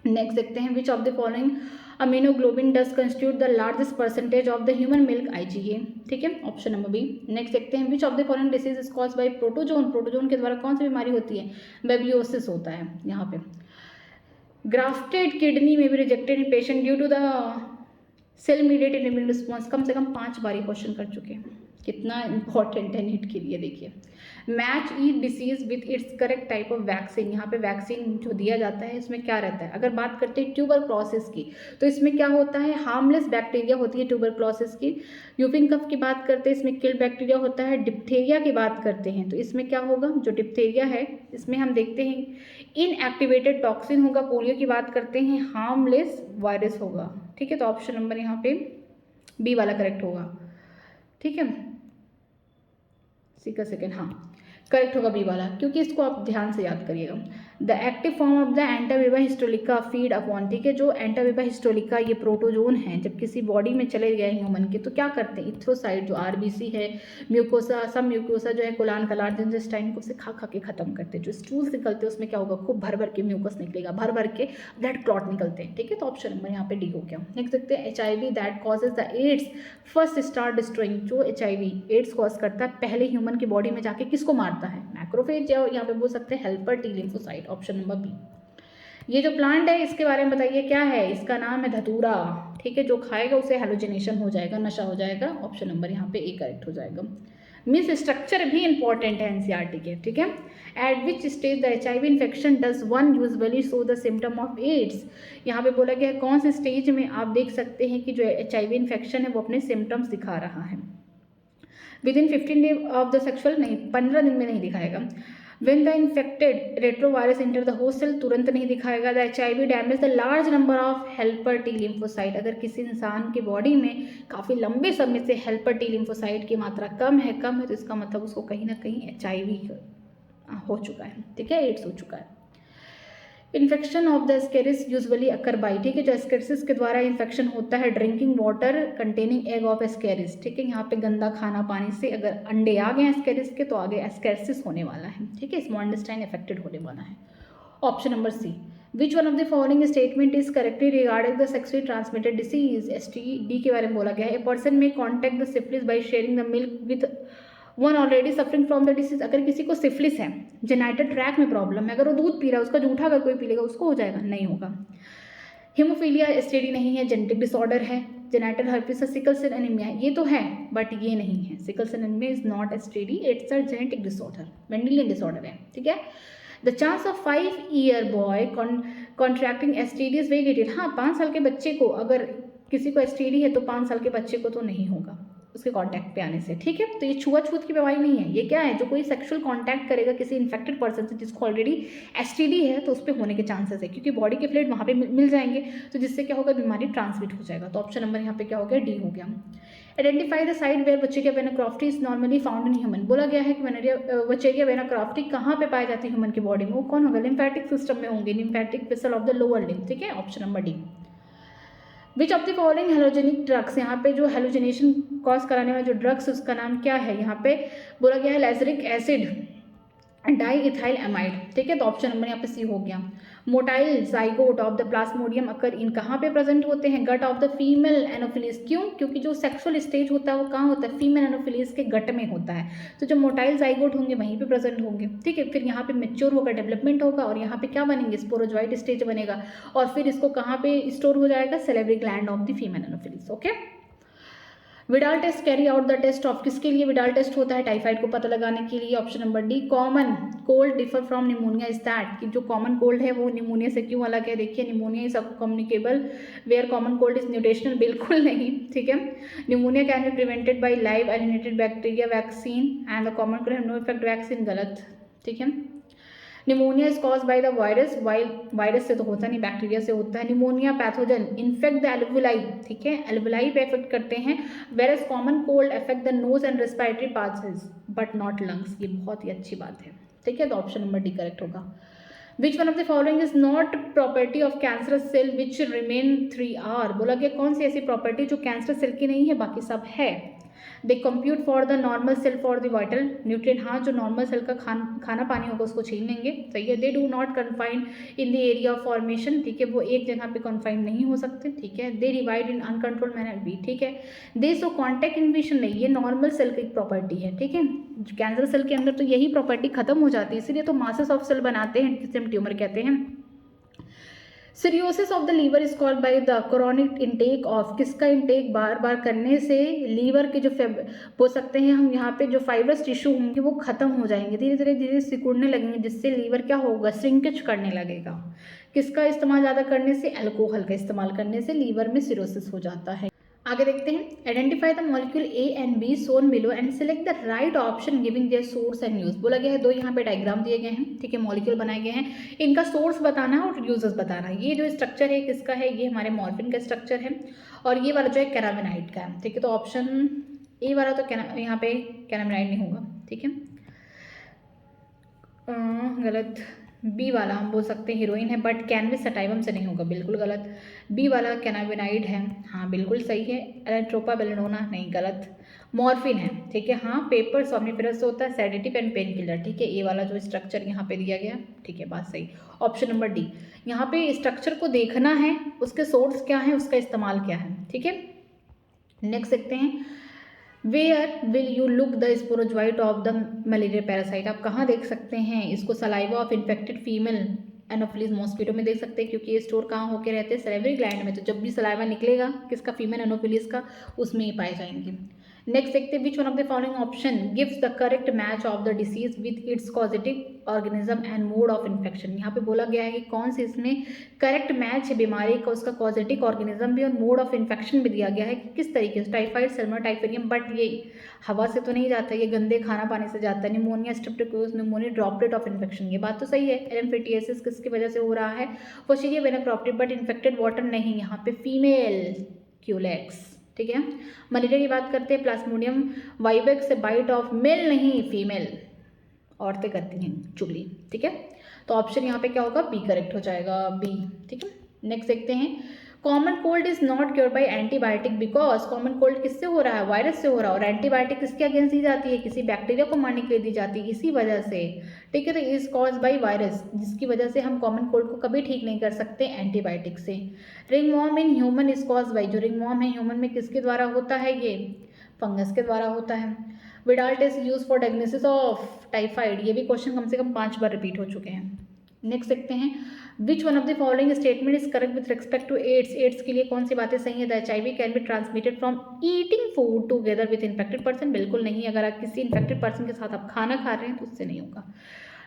A: नेक्स्ट देखते हैं, which of the following immunoglobulin does constitute the largest percentage of the human milk IgA। ठीक है, ऑप्शन नंबर बी। नेक्स्ट देखते हैं, which of the following disease is cause by protozoan. Protozoan के द्वारा कौन सी बीमारी होती है, बेबियोसिस होता है। यहाँ पे ग्राफ्टेड किडनी में भी rejected in patient due to the cell mediated immune response. कम से कम 5 बार क्वेश्चन कर चुके हैं, कितना इंपॉर्टेंट है नीट के लिए। देखिए, match each disease with its correct type of vaccine. यहाँ पे वैक्सीन जो दिया जाता है इसमें क्या रहता है, अगर बात करते हैं ट्यूबरक्लोसिस की, तो इसमें क्या होता है, हार्मलेस बैक्टीरिया होती है ट्यूबरक्लोसिस की। यूपिंग कफ की बात करते हैं, इसमें किल बैक्टीरिया होता है। डिप्थेरिया की बात करते हैं तो इसमें क्या होगा, जो डिप्थेरिया है इसमें हम देखते हैं इनएक्टिवेटेड टॉक्सिन होगा। पोलियो की बात करते हैं, हार्मलेस वायरस होगा। ठीक है, तो ऑप्शन नंबर यहाँ पे बी वाला करेक्ट होगा। ठीक है, सेकेंड, हाँ करेक्ट होगा बी वाला, क्योंकि इसको आप ध्यान से याद करिएगा। The active form of the Entamoeba histolytica feed upon. ठीक है, जो एंटाविवा हिस्टोलिका ये प्रोटोजोन है, जब किसी बॉडी में चले गए ह्यूमन के, तो क्या करते हैं, इथ्रोसाइट जो RBC है, म्यूकोसा, सब म्यूकोसा जो है कोलान कलार्ज इंटेस्टाइन को उसे खा खा के खत्म करते हैं। जो स्टूल्स निकलते हैं उसमें क्या होगा, खूब भर भर के म्यूकस निकलेगा, भर भर के ब्लड क्लॉट निकलते हैं। ठीक है, तो ऑप्शन नंबर यहाँ पे डी हो गया। नेक्स्ट देखते हैं, HIV that causes the AIDS first start destroying. जो HIV एड्स कॉज करता है पहले ह्यूमन की बॉडी में जाके किसको मारता है, मैक्रोफेज, या यहाँ पे बोल सकते हैं helper T lymphocyte. Option number B. ये जो प्लांट है इसके बारे में बताइए क्या है, इसका नाम है धतूरा। ठीक है, जो खाएगा उसे हेलोजिनेशन हो जाएगा, नशा हो जाएगा। ऑप्शन नंबर यहाँ पे ए करेक्ट हो जाएगा। मीन्स स्ट्रक्चर भी इंपॉर्टेंट है NCERT के। ठीक है, at which stage the HIV infection does one usually show the symptom of AIDS. यहाँ पे बोला गया है कौन से स्टेज में आप देख सकते हैं कि जो HIV इन्फेक्शन है वो अपने सिम्टम्स दिखा रहा है। Within 15 day of the sexual, नहीं 15 दिन में नहीं दिखाएगा। When the infected retrovirus enter the host cell, तुरंत नहीं दिखाएगा। The HIV damage the large number of helper T lymphocyte. अगर किसी इंसान के बॉडी में काफ़ी लंबे समय से हेल्पर टी लिम्फोसाइट की मात्रा कम है तो इसका मतलब उसको कहीं ना कहीं HIV हो चुका है। ठीक है, एड्स हो चुका है। Infection of the Ascaris usually occur by. ठीक है, जो एस्केरिस के द्वारा इन्फेक्शन होता है drinking water containing egg of Ascaris. ठीक है, यहाँ पे गंदा खाना पानी से अगर अंडे आ गए एस्केरिस के तो आगे एस्केरिस होने वाला है। ठीक है, स्मॉल इंटेस्टाइन अफेक्टेड होने वाला है। Option number C. Which one of the following statement is correctly regarding the sexually transmitted disease. STD के बारे में बोला गया है। ए पर्सन में contact the syphilis by sharing the milk with one already suffering from the disease. अगर किसी को सिफिलिस है, जेनाइटल ट्रैक में प्रॉब्लम है, अगर वो दूध पी रहा है, उसका जूठा अगर कोई पी लेगा उसको हो जाएगा, नहीं होगा। हीमोफीलिया STD नहीं है, जेनेटिक डिसऑर्डर है। Genital herpes, sickle cell anaemia, ये तो है बट ये नहीं है। Sickle cell anaemia is not STD, it's a genetic disorder, Mendelian disorder है। ठीक है, the chance of 5-year boy contracting STD is very little. हाँ, 5 साल के बच्चे को, अगर किसी को STD है तो 5 साल के बच्चे को तो नहीं होगा उसके कांटेक्ट पे आने से। ठीक है, तो ये छुआछूत की बीमारी नहीं है। ये क्या है, जो कोई सेक्सुअल कांटेक्ट करेगा किसी इन्फेक्टेड पर्सन से जिसको ऑलरेडी STD है तो उस पर होने के चांसेस है, क्योंकि बॉडी के फ्लूइड वहाँ पे मिल जाएंगे, तो जिससे क्या होगा, बीमारी ट्रांसमिट हो जाएगा। तो ऑप्शन नंबर यहाँ पे क्या हो गया, डी हो गया। Identify the site where Wuchereria bancrofti is normally found in human. बोला गया है कि वचेरिया वेनाक्राफ्टी कहाँ पे पाई जाती है ह्यूमन की बॉडी में, वो कौन होगा, लिम्फेटिक सिस्टम में होंगे, lymphatic vessel of the lower limb. ठीक है, option number D. Which of the following hallucinogenic drugs. यहाँ पे जो हेलोजिनेशन कॉज कराने वाले जो ड्रग्स उसका नाम क्या है, यहाँ पे बोला गया है लैजरिक एसिड, डाईइथाइल एमाइड। ठीक है, तो ऑप्शन नंबर यहाँ पे सी हो गया। Motile zygote of the Plasmodium occur in कहाँ पे प्रेजेंट होते हैं, gut of the female Anopheles. क्यों? क्योंकि जो सेक्सुअल स्टेज होता है वो कहाँ होता है, फीमेल एनोफिलीज के गट में होता है। तो जो मोटाइल जाइगोट होंगे वहीं पे प्रेजेंट होंगे। ठीक है, फिर यहाँ पे मेच्योर होगा, डेवलपमेंट होगा, और यहाँ पे क्या बनेंगे, स्पोरोजॉइट स्टेज बनेगा, और फिर इसको कहाँ पे स्टोर हो जाएगा, salivary gland of the female Anopheles. Okay, Widal test carry out the test of, किसके लिए विडाल टेस्ट होता है, टाइफाइड को पता लगाने के लिए। Option number D. Common cold differ from pneumonia is that, कि जो कॉमन कोल्ड है वो निमोनिया से क्यों अलग है। देखिए, pneumonia is communicable where common cold is nutritional, बिल्कुल नहीं। ठीक है, pneumonia can be prevented by live alienated bacteria vaccine and the common cold have no effect vaccine, गलत। ठीक है, pneumonia is cause by the virus, virus से तो होता नहीं, बैक्टीरिया से होता है। Pneumonia pathogen infect the alveoli, ठीक है, एल्वुलाई पे इफेक्ट करते हैं। Whereas common cold affect the nose and respiratory pathways but not lungs, ये बहुत ही अच्छी बात है, ठीक है, तो ऑप्शन नंबर डी करेक्ट होगा। Which one of the following is not property of cancerous cell which remain 3 hour, बोला गया कौन सी ऐसी प्रॉपर्टी जो कैंसर सेल की नहीं है बाकी सब है। They compete for the normal cell for the vital nutrient, हाँ जो नॉर्मल सेल का खाना पानी होगा उसको छीन लेंगे, सही है। They do not confine in the area of formation, ठीक है, वो एक जगह पे कन्फाइन नहीं हो सकते, ठीक है। They divide in uncontrolled manner भी, ठीक है। दे सो कॉन्टैक्ट इन्विशन नहीं, ये नॉर्मल सेल की प्रॉपर्टी है, ठीक है। कैंसर सेल के अंदर तो यही प्रॉपर्टी खत्म हो जाती है, इसीलिए तो मासेस ऑफ सेल बनाते हैं जिसे हम ट्यूमर कहते हैं। Cirrhosis of the liver is called by the chronic intake of, किसका इंटेक बार बार करने से लीवर के जो बोल सकते हैं हम यहाँ पे जो फाइब्रस टिश्यू होंगे वो खत्म हो जाएंगे, धीरे धीरे धीरे सिकुड़ने लगेंगे, जिससे लीवर क्या होगा, श्रिंकेज करने लगेगा। किसका इस्तेमाल ज़्यादा करने से, अल्कोहल का इस्तेमाल करने से लीवर में सिरोसिस हो जाता है। आगे देखते हैं, identify the molecule A and B shown below and select the right option giving their source and use, बोला गया है दो यहाँ पे डायग्राम दिए गए हैं, ठीक है, मॉलिक्यूल बनाए गए हैं, इनका सोर्स बताना है और यूजेस बताना है। ये जो स्ट्रक्चर है किसका है, ये हमारे मॉर्फिन का स्ट्रक्चर है और ये वाला जो है कैनाबिनाइड का है, ठीक है, तो ऑप्शन ए वाला तो यहाँ पे कैनाबिनाइड नहीं होगा, ठीक है, गलत। बी वाला हम बोल सकते हैं हीरोइन है बट कैनविस सटाइवम से नहीं होगा, बिल्कुल गलत। बी वाला कैनाबिनाइड है, हाँ बिल्कुल सही है। एलेंट्रोपा बेलेडोना नहीं, गलत। मॉर्फिन है, ठीक है, हाँ पेपर सोमनिफेरस से होता है, सेडेटिव एंड पेन किलर, ठीक है। ए वाला जो स्ट्रक्चर यहाँ पे दिया गया, ठीक है, बात सही। ऑप्शन नंबर डी, यहाँ पे स्ट्रक्चर को देखना है, उसके सोर्स क्या है, उसका इस्तेमाल क्या है, ठीक है। नेक्स्ट देखते हैं, where will you look the sporozoite of the malaria parasite, आप कहाँ देख सकते हैं इसको, saliva of infected female anopheles mosquito में देख सकते हैं, क्योंकि ये स्टोर कहाँ होकर रहते हैं, सैलिवरी ग्लैंड में, तो जब भी सलाइवा निकलेगा किसका, फीमेल एनोफिलिस का, उसमें ही पाए जाएंगे। नेक्स्ट देखते हैं, which one of the following option gives the correct match of the disease with its causative organism and mode of infection, यहाँ पे बोला गया है कि कौन से इसमें करेक्ट मैच है बीमारी का, उसका कॉजेटिव ऑर्गेनिज्म भी और मोड ऑफ इन्फेक्शन भी दिया गया है कि किस तरीके से, टाइफाइड, सल्मर, टाइफेरियम, बट ये हवा से तो नहीं जाता, ये गंदे खाना पानी से जाता है। Pneumonia, Streptococcus pneumonia, droplet of infection, ये बात तो सही है। एलिम्फेटियसिस किसकी वजह से हो रहा है, वोशीरिया वेनाक्रोप्टिड, बट इन्फेक्टेड वाटर नहीं, यहाँ पे फीमेल क्यूलेक्स, ठीक है। मलेरिया की बात करते हैं, प्लाज्मोडियम वाइवेक्स से बाइट ऑफ मेल नहीं फीमेल, औरतें करती हैं चुगली, ठीक है, तो ऑप्शन यहाँ पे क्या होगा, बी करेक्ट हो जाएगा, बी, ठीक है। नेक्स्ट देखते हैं, common cold is not cure by antibiotic because, common cold किससे हो रहा है, वायरस से हो रहा है, और एंटीबायोटिक किसके अगेंस्ट दी जाती है, किसी बैक्टीरिया को मारने के लिए दी जाती है, इसी वजह से, ठीक है, तो इज कॉज बाई वायरस, जिसकी वजह से हम कॉमन कोल्ड को कभी ठीक नहीं कर सकते एंटीबायोटिक से। Ringworm in human is cause by, जो रिंगवॉर्म है ह्यूमन में किसके द्वारा होता है, ये फंगस के द्वारा होता है। Widal test use for diagnosis of typhoid, ये भी क्वेश्चन कम से कम 5 बार रिपीट हो चुके हैं। नेक्स्ट देखते हैं, which one of the following statement is correct with respect to AIDS, AIDS के लिए कौन सी बातें सही है, the HIV can be transmitted from eating food together with infected person, बिल्कुल नहीं, अगर आप किसी इन्फेक्टेड पर्सन के साथ आप खाना खा रहे हैं तो उससे नहीं होगा।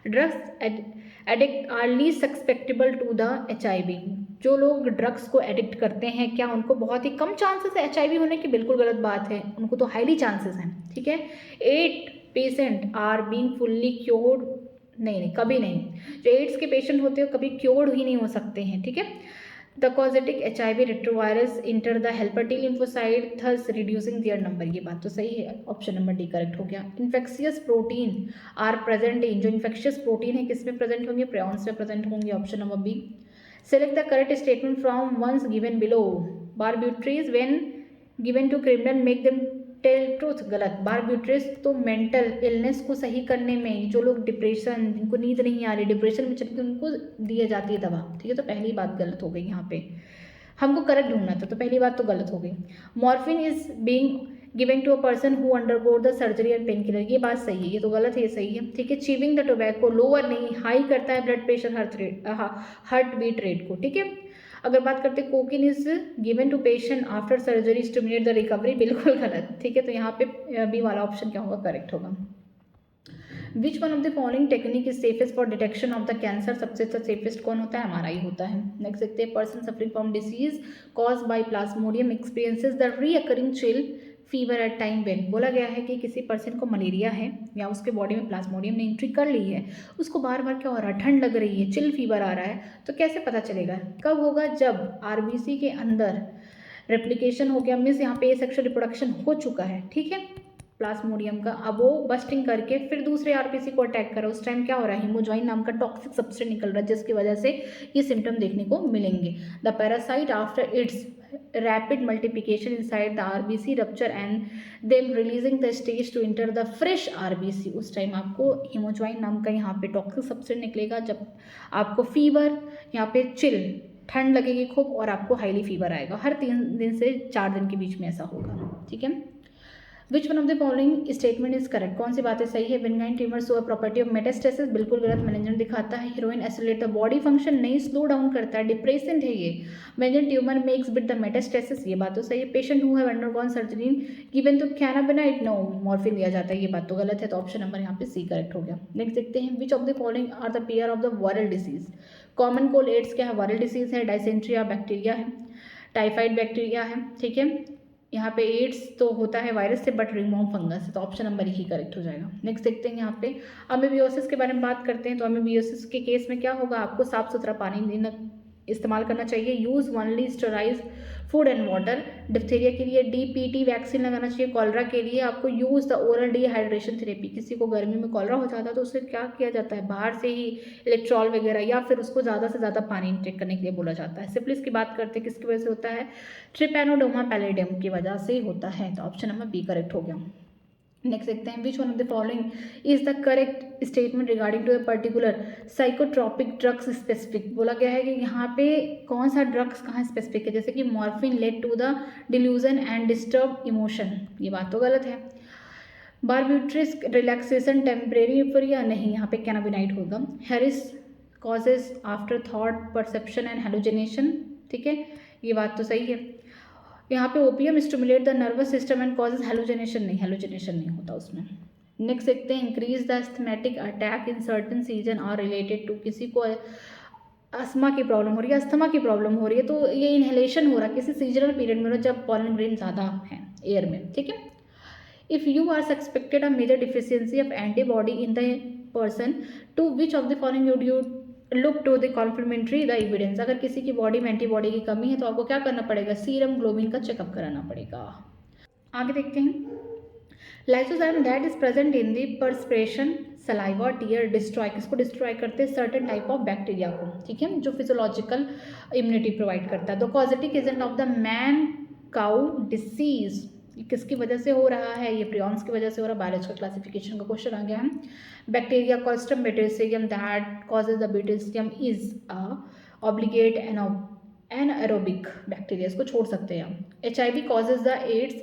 A: Drugs addict are least susceptible to the HIV, जो लोग ड्रग्स को एडिक्ट करते हैं क्या उनको बहुत ही कम चांसेस है HIV होने की, बिल्कुल गलत बात है, उनको तो हाईली चांसेस हैं, ठीक है। 8 patient are being fully cured, नहीं, कभी नहीं, जो एड्स के पेशेंट होते हैं कभी क्योर्ड ही नहीं हो सकते हैं, ठीक है। The causative HIV retrovirus enter the helper T lymphocyte thus reducing their number, ये बात तो सही है, ऑप्शन नंबर डी करेक्ट हो गया। Infectious protein are present in, जो इन्फेक्शियस प्रोटीन है किस में प्रेजेंट होंगे, प्रेऑन्स में प्रेजेंट होंगे, option number B. Select the correct statement from ones given below, barbiturates when given to criminal make them tell truth, गलत। बारब्यूट्रेस तो मेंटल इलनेस को सही करने में, जो लोग डिप्रेशन, जिनको नींद नहीं आ रही, डिप्रेशन में चलते उनको दी जाती है दवा, ठीक है, तो पहली बात गलत हो गई, यहाँ पे हमको करेक्ट ढूंढना था, तो पहली बात तो गलत हो गई। Morphine is being given to a person who undergo the surgery and pain killer, ये बात सही है, ये तो गलत है, ये सही है, ठीक है। चीविंग द टोबैको लोअर नहीं, हाई करता है blood pressure, heart beat rate को, ठीक है। अगर बात करते हैं cocaine is given to patient after surgery stimulate the recovery, बिल्कुल गलत, ठीक है, तो यहाँ पे बी वाला ऑप्शन क्या होगा, करेक्ट होगा। Which one of the following technique is safest for detection of the cancer, सबसे सेफेस्ट कौन होता है, MRI होता है। नेक्स्ट देखते हैं, person suffering from disease cause by plasmodium experiences the recurring chill fever at time when, बोला गया है कि किसी पर्सन को मलेरिया है या उसके बॉडी में प्लाज्मोडियम ने एंट्री कर ली है, उसको बार बार क्या हो रहा है, ठंड लग रही है, चिल फीवर आ रहा है, तो कैसे पता चलेगा? कब होगा? जब आरबीसी के अंदर रेप्लिकेशन हो गया, मीन्स यहाँ पे ए सेक्शुअल रिप्रोडक्शन हो चुका है, ठीक है, प्लाज्मोडियम का, अब वो बस्टिंग करके फिर दूसरे आरबीसी को अटैक करा, उस टाइम क्या हो रहा है, हीमोजॉइन नाम का टॉक्सिक सब्सटेंस निकल रहा है, जिसकी वजह से ये सिम्टम देखने को मिलेंगे। The parasite after it's rapid multiplication inside the RBC rupture and them releasing the stage to enter the fresh RBC, उस टाइम आपको हीमोजॉइन नाम का यहाँ पे टॉक्सिक सब्सटेंस निकलेगा, जब आपको फीवर, यहाँ पे चिल, ठंड लगेगी खूब और आपको हाईली फीवर आएगा, हर 3 दिन से 4 दिन के बीच में ऐसा होगा, ठीक है। Which one of the following statement is correct, कौन सी बातें सही है? Benign tumour show property of metastasis, बिल्कुल गलत, मैनेजमेंट दिखाता है। Heroin accelerate the body function, नहीं स्लो डाउन करता है, डिप्रेसेंट है ये। Benign tumour makes with the metastasis, ये बात तो सही है। Patient who have undergone surgery given to cannabinoid, no, morphine दिया जाता है, ये बात तो गलत है, तो ऑप्शन नंबर यहाँ पे सी करेक्ट हो गया। नेक्स्ट देखते हैं, which of the following are the pair of the viral disease? Common cold AIDS क्या है? वायरल डिसीज है। डायसेंट्रिया बैक्टीरिया है, टाइफाइड बैक्टीरिया है, ठीक है। यहाँ पे एड्स तो होता है वायरस से, बट रिंगवॉर्म फंगस है, तो ऑप्शन नंबर ही करेक्ट हो जाएगा। नेक्स्ट देखते हैं यहाँ पे अमीबियोसिस के बारे में बात करते हैं, तो अमीबियोसिस के केस में क्या होगा, आपको साफ सुथरा पानी देना इस्तेमाल करना चाहिए। Use only sterilised food and water. Diphtheria के लिए डीपीटी वैक्सीन लगाना चाहिए। कॉलरा के लिए आपको use the oral dehydration therapy. किसी को गर्मी में कॉलरा हो जाता है तो उससे क्या किया जाता है, बाहर से ही इलेक्ट्रॉल वगैरह या फिर उसको ज़्यादा से ज़्यादा पानी इंटेक करने के लिए बोला जाता है। सिप्लिस की बात करते हैं, किसकी वजह से होता है? ट्रिपैनोडोमा पैलिडियम की वजह से होता है, तो ऑप्शन नंबर बी करेक्ट हो गया। नेक्स्ट देखते हैं, which one of the following is the correct statement regarding to a particular psychotropic drugs specific. बोला गया है कि यहाँ पे कौन सा ड्रग्स कहाँ स्पेसिफिक है, जैसे कि morphine led to the delusion and disturb emotion, ये बात तो गलत है। बारब्यूट्रिस रिलैक्सेशन टेम्परेरी यूफोरिया, नहीं, यहाँ पे कैनाबिनाइड होगा। Hashish causes after thought perception and hallucination, ठीक है, ये बात तो सही है। यहाँ पे opium stimulate the nervous system and causes hallucination, नहीं, हेलुसिनेशन नहीं होता उसमें। नेक्स्ट देखते हैं, increase the asthmatic attack in certain season are related to, किसी को अस्थमा की प्रॉब्लम हो रही है, अस्थमा की प्रॉब्लम हो रही है, तो ये इनहेलेशन हो रहा है किसी सीजनल पीरियड में जब पॉलन ग्रेन ज़्यादा है एयर में, ठीक है। If you are suspected a major deficiency of antibody in the person, to which of the following would you look to the confirmatory the evidence. अगर किसी की बॉडी में एंटीबॉडी की कमी है तो आपको क्या करना पड़ेगा, सीरम ग्लोबिन का चेकअप कराना पड़ेगा। आगे देखते हैं, lysozyme that is present in the perspiration saliva tear destroy, किसको डिस्ट्रॉय करते हैं? सर्टेन टाइप ऑफ बैक्टीरिया को, ठीक है, जो फिजियोलॉजिकल इम्यूनिटी प्रोवाइड करता है। The causative agent of the mad cow disease, किसकी वजह से हो रहा है? ये प्रियॉन्स की वजह से हो रहा है। बायोलॉजिकल क्लासिफिकेशन का क्वेश्चन आ गया है। Bacteria Clostridium botulinum that causes the botulism is a obligate anaerobic bacteria, इसको छोड़ सकते हैं हम। HIV causes the AIDS,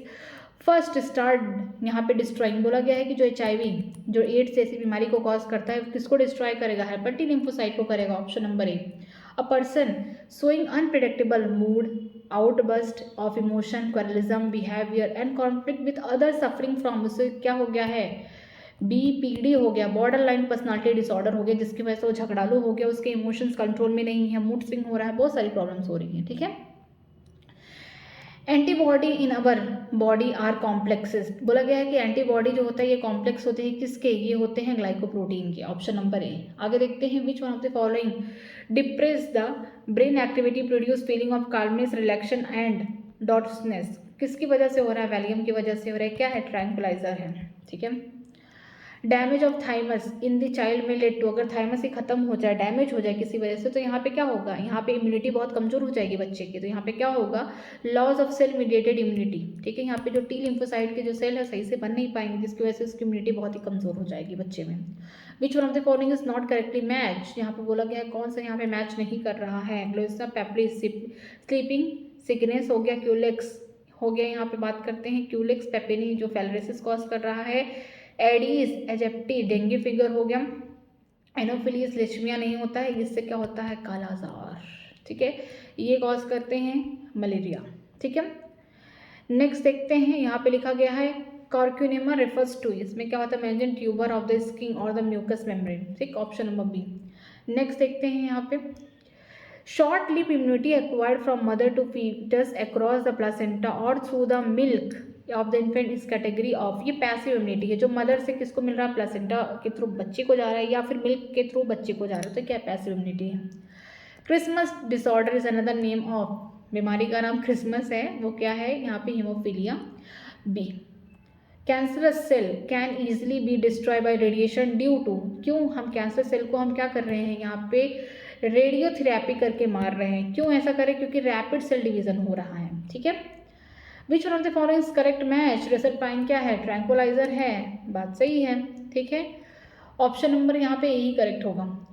A: first start यहाँ पे डिस्ट्रॉइंग, बोला गया है कि जो HIV जो एड्स जैसी बीमारी को कॉज करता है किसको डिस्ट्रॉय करेगा? हेपेटिक टी लिम्फोसाइट को करेगा, option number A. A person showing unpredictable mood, outburst of emotion, quarrelsome, behaviour and conflict with other suffering from, उससे क्या हो गया है? BPD हो गया, बॉर्डर लाइन पर्सनालिटी डिसऑर्डर हो गया, जिसकी वजह से वो झगड़ालू हो गया, उसके इमोशंस कंट्रोल में नहीं है, मूड स्विंग हो रहा है, बहुत सारी प्रॉब्लम्स हो रही हैं, ठीक है। Antibody in our body are complexes, बोला गया है कि एंटीबॉडी जो होता है ये कॉम्प्लेक्स होते हैं, किसके? ये होते हैं ग्लाइकोप्रोटीन के, ऑप्शन नंबर ए। आगे देखते हैं, which one of the following depress the brain activity produce feeling of calmness, relaxation and drowsiness, किसकी वजह से हो रहा है? वैलियम की वजह से हो रहा है, क्या है? ट्रैंक्विलाइजर है, ठीक है। Damage of thymus in the child में लेड टू, अगर थाइमस ही खत्म हो जाए, डैमेज हो जाए किसी वजह से, तो यहाँ पे क्या होगा? यहाँ पे इम्यूनिटी बहुत कमजोर हो जाएगी बच्चे की, तो यहाँ पे क्या होगा? Loss of cell mediated immunity, ठीक है। यहाँ पे जो टी लिम्फोसाइट के जो सेल है सही से बन नहीं पाएंगे, जिसकी वजह से उसकी इम्यूनिटी बहुत ही कमजोर हो जाएगी बच्चे में। विच one of the following is not correctly match, यहाँ पे बोला गया है कौन सा यहाँ पे मैच नहीं कर रहा है? ग्लोसा पेप्री, स्लीपिंग सिकनेस हो गया, क्यूलेक्स हो गया, यहाँ पे बात करते हैं क्यूलेक्स पेपेनी जो फेलरेसिस कॉज कर रहा है, एडीज एजिप्टी डेंगू फिगर हो गया, एनोफिलीज लेशमिया नहीं होता है, इससे क्या होता है? कालाजार, ठीक है, ये कॉज करते हैं मलेरिया, ठीक है। नेक्स्ट देखते हैं, यहाँ पे लिखा गया है कॉर्क्यूनेमा रेफर्स टू, इसमें क्या होता है? मेंजन ट्यूबर ऑफ द स्किन और द म्यूकस मेम्ब्रेन, ठीक, ऑप्शन नंबर बी। नेक्स्ट देखते हैं यहाँ पे short lived immunity acquired from mother to foetus across the placenta और through the milk of the infant इस कैटेगरी ऑफ, ये पैसिव इम्यूनिटी है, जो मदर से किसको मिल रहा है, प्लेसेंटा के थ्रू बच्चे को जा रहा है या फिर मिल्क के थ्रू बच्चे को जा रहा है, तो क्या पैसिव इम्यूनिटी है। Christmas disorder is another name of, बीमारी का नाम क्रिसमस है, वो क्या है यहाँ पे, haemophilia B. Cancerous cell can easily be destroy by radiation due to, क्यों हम कैंसर सेल को हम क्या कर रहे हैं यहाँ पे, रेडियोथेरेपी करके मार रहे हैं, क्यों ऐसा करें, क्योंकि रैपिड सेल डिवीजन हो रहा है, ठीक है। Which one of the following is correct match, reserpine क्या है, ट्रैंकुलाइजर है, बात सही है, ठीक है। ऑप्शन नंबर यहाँ पे यही करेक्ट होगा।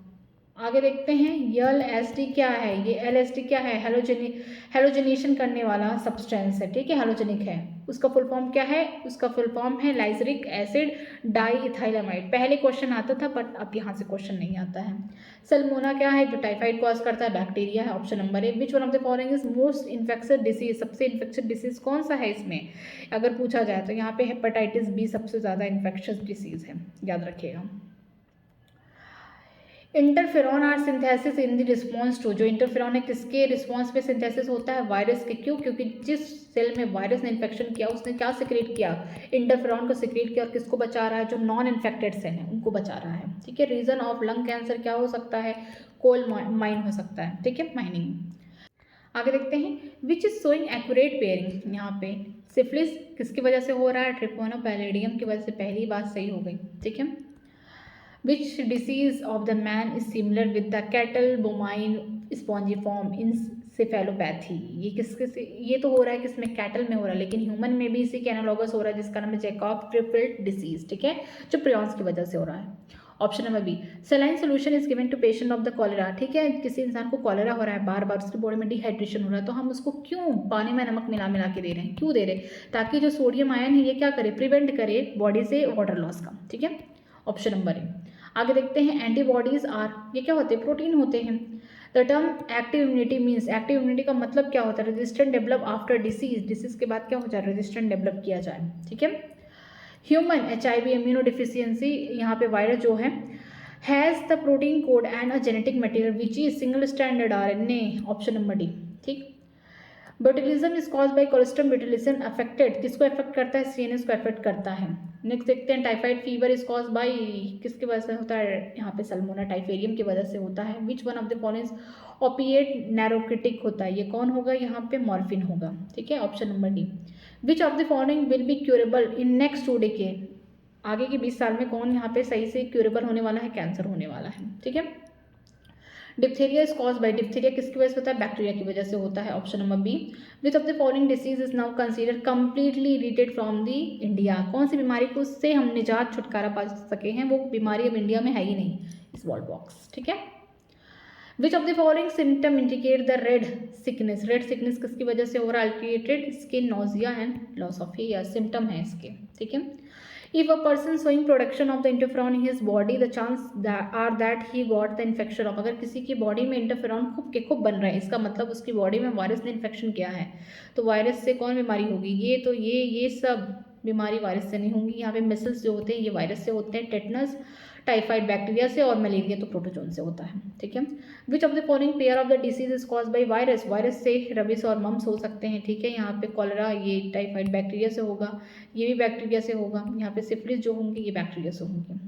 A: आगे देखते हैं, LSD क्या है, ये LSD क्या है, हेलोजिनेशन करने वाला सब्सटेंस है, ठीक है, हेलोजेनिक है। उसका फुल फॉर्म क्या है, उसका फुल फॉर्म है लाइजरिक एसिड डाईइथाइलामाइड। पहले क्वेश्चन आता था बट अब यहाँ से क्वेश्चन नहीं आता है। सल्मोना क्या है, जो टाइफाइड कॉज करता है, बैक्टीरिया है, option number A. Which one of the following is most infectious disease, सबसे इन्फेक्शस डिसीज कौन सा है इसमें, अगर पूछा जाए तो यहाँ पे हेपेटाइटिस बी सबसे ज़्यादा इन्फेक्शस डिसीज है, याद रखिएगा। Interferon are synthesis in the response to, जो इंटरफेरॉन है किसके रिस्पॉन्स पे सिंथेसिस होता है, वायरस के, क्यों, क्योंकि जिस सेल में वायरस ने इन्फेक्शन किया उसने क्या सिक्रेट किया, इंटरफेरॉन को सिक्रेट किया, और किसको बचा रहा है, जो नॉन इन्फेक्टेड सेल है उनको बचा रहा है, ठीक है। रीजन ऑफ लंग कैंसर क्या हो सकता है, कोल माइन हो सकता है, ठीक है, माइनिंग। आगे देखते हैं, which is showing accurate pairing, यहाँ पे सिफिलिस किसकी वजह से हो रहा है, ट्रिपोनो पैलेडियम की वजह से, पहली बात सही हो गई, ठीक है। Which disease of the man is similar with the cattle bovine spongiform encephalopathy, ये किसके से, ये तो हो रहा है किसमें, कैटल में हो रहा है, लेकिन ह्यूमन में भी इसी के एनालॉगस हो रहा है जिसका नाम है जैकॉब क्रिफिल्ड डिसीज, ठीक है, जो प्रियॉन्स की वजह से हो रहा है। Option number B, saline solution is given to patient of the cholera, ठीक है, किसी इंसान को कॉलेरा हो रहा है, बार बार उसकी बॉडी में डिहाइड्रेशन हो रहा है, तो हम उसको क्यों पानी में नमक मिला मिला के दे रहे हैं, क्यों दे रहे हैं, ताकि जो सोडियम आयन है ये क्या करे, प्रिवेंट करे बॉडी से वाटर लॉस का, ठीक है, ऑप्शन नंबर ए। आगे देखते हैं, एंटीबॉडीज आर, ये क्या होते हैं, प्रोटीन होते हैं। The term active immunity means, active immunity का मतलब क्या होता है, resistant develop after disease, disease के बाद क्या हो जाए, रेजिस्टेंट डेवलप किया जाए, ठीक है। ह्यूमन HIV इम्यूनो डिफिशियंसी, यहाँ पे वायरस जो है, has the protein coat and a genetic material which is single stranded RNA, option number D, ठीक। Botulism is cause by Clostridium botulism affected, किसको अफेक्ट करता है, CNS को अफेक्ट करता है। नेक्स्ट देखते हैं, typhoid fever is cause by, किसकी वजह से होता है, यहाँ पे सल्मोना टाइफेरियम की वजह से होता है। Which one of the following opiate narcotic होता है, ये कौन होगा, यहाँ पे मॉर्फिन होगा, ठीक है, option number D. Which of the following will be curable in next 2 decade, आगे के 20 साल में कौन यहाँ पे सही से क्यूरेबल होने वाला है, कैंसर होने वाला है, ठीक है। Diphtheria is cause bye, diphtheria किसकी वजह से होता है, बैक्टीरिया की वजह से होता है, option number B. Which of the following disease is now consider completely eradicated from the India, कौन सी बीमारी को उससे हम निजात छुटकारा पा सके हैं, वो बीमारी अब इंडिया में है ही नहीं, स्मॉल पॉक्स, ठीक है। Which of the following symptom indicate the red sickness, red sickness किसकी वजह से हो रहा है, ulcerated skin, nausea and loss of hair, symptom है इसके, ठीक है। If a person showing production of the interferon in his body, the chance that he got the infection of, अगर किसी की बॉडी में इंटरफेरॉन खूब के खूब बन रहा है, इसका मतलब उसकी बॉडी में वायरस ने इन्फेक्शन किया है, तो वायरस से कौन बीमारी होगी, ये सब बीमारी वायरस से नहीं होंगी। यहाँ पे मिसल्स जो होते हैं ये वायरस से होते हैं, टेटनस टाइफाइड बैक्टीरिया से, और मलेरिया तो प्रोटोजोन से होता है, ठीक है। Which of the following pair of the disease is cause by virus, virus से रबिस और मम्स हो सकते हैं, ठीक है। यहाँ पे कॉलरा ये टाइफाइड बैक्टीरिया से होगा, ये भी बैक्टीरिया से होगा। यहाँ पे सिफिलिस जो होंगे ये बैक्टीरिया से होंगे।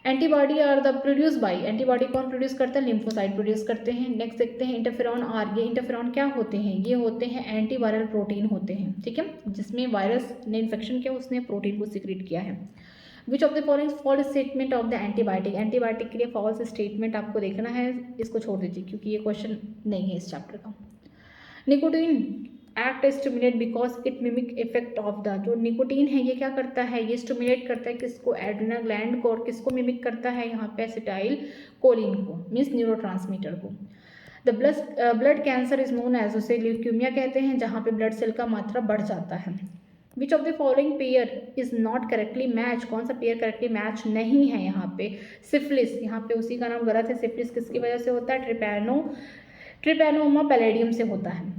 A: Antibody are the produce by, antibody कौन प्रोड्यूस करता है, लिम्फोसाइट प्रोड्यूस करते हैं। नेक्स्ट देखते हैं इंटरफेरॉन आर, ये इंटरफेरॉन क्या होते हैं, ये होते हैं एंटीवायरल प्रोटीन होते हैं, ठीक है, जिसमें वायरस ने इन्फेक्शन किया उसने प्रोटीन को सिक्रेट किया है। Which of the following false statement of the antibiotic, antibiotic के लिए फॉल्स स्टेटमेंट आपको देखना है, इसको छोड़ दीजिए क्योंकि ये क्वेश्चन नहीं है इस चैप्टर का। Nicotine act stimulate because it mimic effect of the, जो निकोटीन है ये क्या करता है, ये स्टिमुलेट करता है किसको, एड्रेनल ग्लैंड को, और किसको मिमिक करता है, यहाँ पे एसिटाइल कोलिन को, मीन्स न्यूरोट्रांसमीटर को। The blood cancer is known as, उसे ल्यूकेमिया कहते हैं, जहाँ पे ब्लड सेल का मात्रा बढ़ जाता है। Which of the following pair is not correctly match, कौन सा पेयर करेक्टली मैच नहीं है, यहाँ पे सिफिलिस, यहाँ पे उसी का नाम गलत है। सिफिलिस किसकी वजह से होता है, ट्रिपैनोमा पैलेडियम से होता है।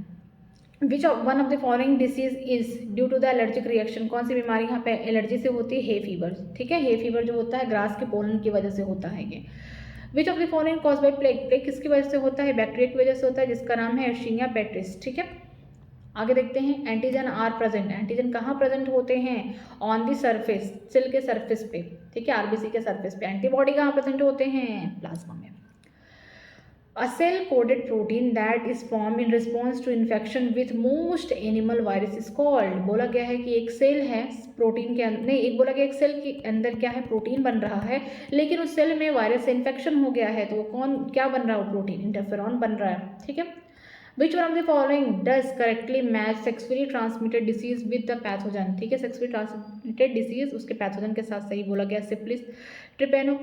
A: Which one of the following disease is due to the allergic reaction, कौन सी बीमारी यहाँ पे एलर्जी से होती है, हे फीवर, ठीक है, हे फीवर जो होता है ग्रास के पोलन की वजह से होता है ये। विच of the following cause by plague, plague किसकी वजह से होता है, बैक्टीरिया की वजह से होता है, जिसका नाम है एर्शिनिया पेट्रिस, ठीक है। आगे देखते हैं एंटीजन आर प्रेजेंट, एंटीजन कहाँ प्रेजेंट होते हैं, ऑन दी सरफेस, सेल के सरफेस पे, ठीक है, आरबीसी के सरफेस पे। एंटीबॉडी कहाँ प्रेजेंट होते हैं, प्लाज्मा में। A cell coded protein that is formed in response to infection with most animal virus is called, बोला गया है कि एक सेल है प्रोटीन के अंदर, नहीं, एक बोला गया एक सेल के अंदर क्या है, प्रोटीन बन रहा है, लेकिन उस सेल में वायरस से इन्फेक्शन हो गया है, तो वो कौन क्या बन रहा है, वो प्रोटीन इंटरफेरॉन बन रहा है, ठीक है। Which one of the following does correctly match sexually transmitted disease with the pathogen, ठीक है, sexually transmitted disease उसके पैथोजन के साथ सही बोला गया, सिफिलिस, ट्रिपेनो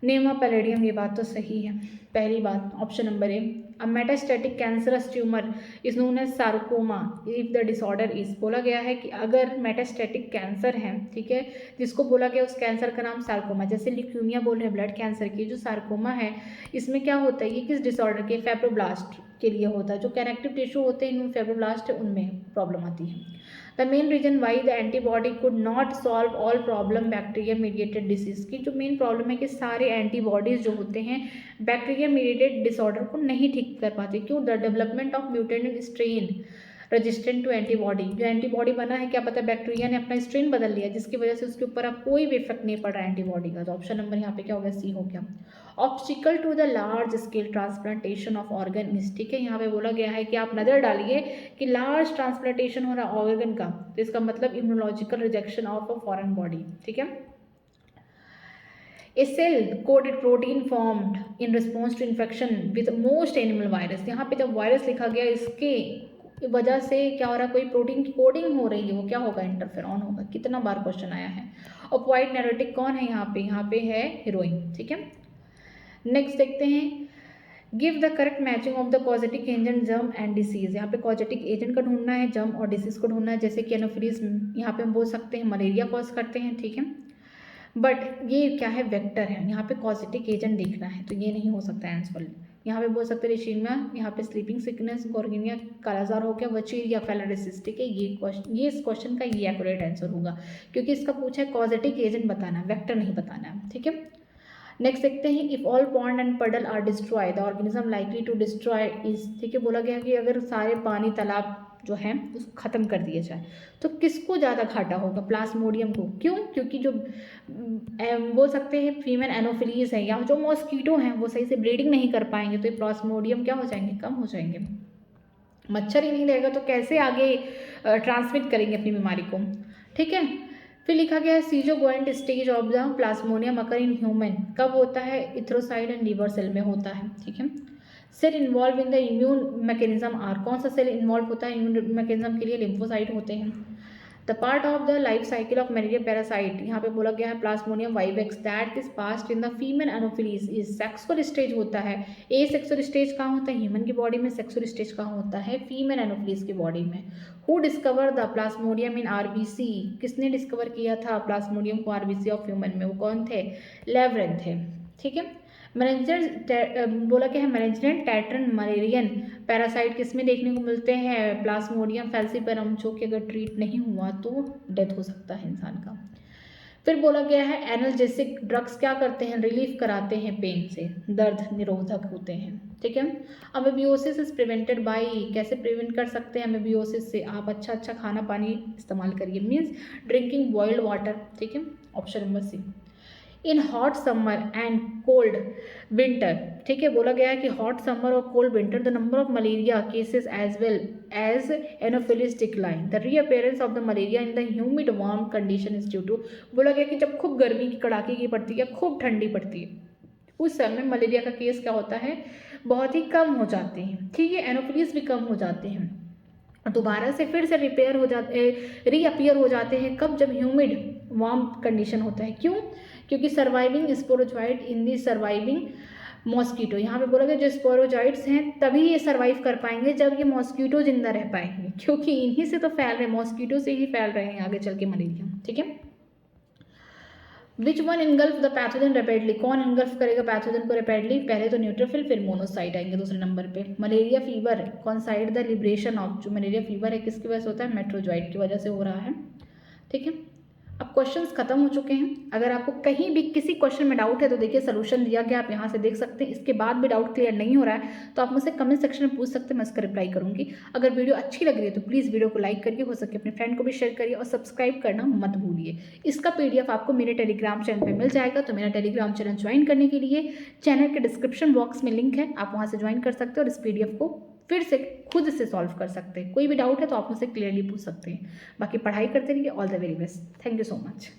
A: नेमा पैलेडियम, ये बात तो सही है। पहली बात option number A, a metastatic cancerous tumour is known as sarcoma if the disorder is, बोला गया है कि अगर मेटास्टेटिक कैंसर है, ठीक है, जिसको बोला गया उस कैंसर का नाम सार्कोमा, जैसे ल्यूकीमिया बोल रहे हैं ब्लड कैंसर की, जो सार्कोमा है इसमें क्या होता है, ये किस डिसऑर्डर के, फेब्रोब्लास्ट के लिए होता है, जो कनेक्टिव टिश्यू होते हैं फेब्रोब्लास्ट है उनमें प्रॉब्लम आती है। The main reason why the antibody could not solve all problem bacteria mediated disease की, जो मेन प्रॉब्लम है कि सारे एंटीबॉडीज जो होते हैं बैक्टीरिया मीडिएटेड डिसऑर्डर को नहीं ठीक कर पाते, क्यों, the development of mutant strain resistant to antibody, जो एंटीबॉडी बना है क्या पता बैक्टीरिया ने अपना स्ट्रेन बदल लिया, जिसकी वजह से उसके ऊपर अब कोई भी इफेक्ट नहीं पड़ रहा है एंटीबॉडी का, तो ऑप्शन नंबर यहाँ पे क्या हो गया, सी हो गया। Obstacle to the large scale transplantation of organ is, ठीक है, यहाँ पे बोला गया है कि आप नज़र डालिए कि लार्ज ट्रांसप्लांटेशन हो रहा है ऑर्गन का, तो इसका मतलब immunological rejection of a foreign body, ठीक है। A cell coded protein formed in response to infection with most animal virus, यहाँ पे जब वायरस लिखा गया इसके वजह से क्या हो रहा है, कोई प्रोटीन की कोडिंग हो रही है, वो क्या होगा, इंटरफेरॉन होगा। कितना बार क्वेश्चन आया है। ऑपोइड न्यूरोटिक कौन है यहाँ पे है हीरोइन, ठीक है। नेक्स्ट देखते हैं, give the correct matching of the causative agent germ and disease, यहाँ पे कॉजेटिक एजेंट का ढूंढना है, जर्म और डिसीज को ढूंढना है, जैसे कि एनोफिलीज यहाँ पे हम बोल सकते हैं मलेरिया कॉज करते हैं, ठीक है, बट ये क्या है, वेक्टर है, यहाँ पे कॉजेटिक एजेंट देखना है, तो ये नहीं हो सकता आंसर। यहाँ पे बोल सकते हैं रेशीमिया, यहाँ पे स्लीपिंग सिकनेस, गोर्गिनिया, कालाजार हो गया, वचीरिया, फेलरिसिस, ठीक है, ये इस क्वेश्चन का ये एक्यूरेट आंसर होगा, क्योंकि इसका पूछा है कॉजेटिक एजेंट बताना है, वेक्टर नहीं बताना है, ठीक है। नेक्स्ट देखते हैं, if all pond and puddle are destroy the organism likely to destroy is, ठीक है, बोला गया कि अगर सारे पानी तालाब जो है उसको ख़त्म कर दिया जाए तो किसको ज़्यादा घाटा होगा, प्लाज्मोडियम को, क्यों, क्योंकि जो बोल सकते हैं फीमेल एनोफिलीज है या जो मॉस्कीटो हैं वो सही से ब्रीडिंग नहीं कर पाएंगे, तो ये प्लाज्मोडियम क्या हो जाएंगे, कम हो जाएंगे। मच्छर ही नहीं रहेगा तो कैसे आगे ट्रांसमिट करेंगे अपनी बीमारी को, ठीक है। फिर लिखा गया है सीजोगोएंट stage of the Plasmodium occur in human, कब होता है, इथ्रोसाइड एंड लीवर सेल में होता है, ठीक है। Cell involve in the immune mechanism are, कौन सा सेल इन्वॉल्व होता है इम्यून मैकेनिज्म के लिए, लिम्फोसाइट होते हैं। The part of the life cycle of malaria parasite, यहाँ पे बोला गया है Plasmodium vivax that is passed in the female anopheles is, sexual stage होता है, ए सेक्सुअल स्टेज कहाँ होता है, ह्यूमन की बॉडी में, सेक्सुअल स्टेज कहाँ होता है, फीमेल एनोफिलीज की बॉडी में। Who discover the Plasmodium in RBC, किसने डिस्कवर किया था प्लाज्मोडियम को आरबीसी ऑफ ह्यूमन में, वो कौन थे, लेवरेन थे, ठीक है। बोला क्या है मैनेजरेंट टैट्रन मलेरियन पैरासाइट किस में देखने को मिलते हैं, प्लाज्मोडियम फैल्सीपेरम, जो कि अगर ट्रीट नहीं हुआ तो डेथ हो सकता है इंसान का। फिर बोला गया है एनाल्जेसिक ड्रग्स क्या करते हैं, रिलीफ कराते हैं पेन से, दर्द निरोधक होते हैं, ठीक है। अमेबियोसिस इज प्रिवेंटेड बाय, कैसे प्रिवेंट कर सकते हैं अमेबियोसिस से, आप अच्छा खाना पानी इस्तेमाल करिए, मीन्स ड्रिंकिंग बॉइल्ड वाटर, ठीक है, option number C. In hot summer and cold winter, ठीक है, बोला गया है कि हॉट समर और cold winter the number of malaria cases as well as anopheles decline, the reappearance of the malaria in the humid warm condition is due to, बोला गया कि जब खूब गर्मी की कड़ाके की पड़ती है, खूब ठंडी पड़ती है, उस समय मलेरिया का केस क्या होता है, बहुत ही कम हो जाते हैं, ठीक है, एनोफिलिस भी कम हो जाते हैं, दोबारा से फिर से रीअपियर हो जाते हैं, कब, जब ह्यूमिड वार्म कंडीशन होता है, क्यों, क्योंकि सर्वाइविंग स्पोरोजोइट इन दी सर्वाइविंग मॉस्कीटो, यहाँ पे बोला गया जो स्पोरोजोइट्स हैं तभी ये सर्वाइव कर पाएंगे जब ये मॉस्कीटो जिंदा रह पाएंगे, क्योंकि इन्हीं से तो फैल रहे, मॉस्कीटो से ही फैल रहे हैं आगे चल के मलेरिया, ठीक है। Which one engulf the pathogen rapidly, कौन इनगल्फ करेगा पैथोजन को रैपिडली, पहले तो न्यूट्रोफिल फिर मोनोसाइट आएंगे दूसरे नंबर पे। Malaria fever कॉन्साइड the liberation of, जो मलेरिया फीवर है किसकी वजह से होता है, मेट्रोजोइट की वजह से हो रहा है, ठीक है। अब क्वेश्चंस खत्म हो चुके हैं। अगर आपको कहीं भी किसी क्वेश्चन में डाउट है तो देखिए सोल्यूशन दिया गया, आप यहाँ से देख सकते हैं। इसके बाद भी डाउट क्लियर नहीं हो रहा है तो आप मुझसे कमेंट सेक्शन में पूछ सकते हैं, मैं इसका रिप्लाई करूँगी। अगर वीडियो अच्छी लग रही है तो प्लीज़ वीडियो को लाइक करिए, हो सके अपने फ्रेंड को भी शेयर करिए और सब्सक्राइब करना मत भूलिए। इसका PDF आपको मेरे टेलीग्राम चैनल पर मिल जाएगा, तो मेरा टेलीग्राम चैनल ज्वाइन करने के लिए चैनल के डिस्क्रिप्शन बॉक्स में लिंक है, आप वहाँ से ज्वाइन कर सकते हो और इस PDF को फिर से खुद से सॉल्व कर सकते हैं। कोई भी डाउट है तो आप मुझसे क्लियरली पूछ सकते हैं। बाकी पढ़ाई करते रहिए। All the very best. Thank you so much.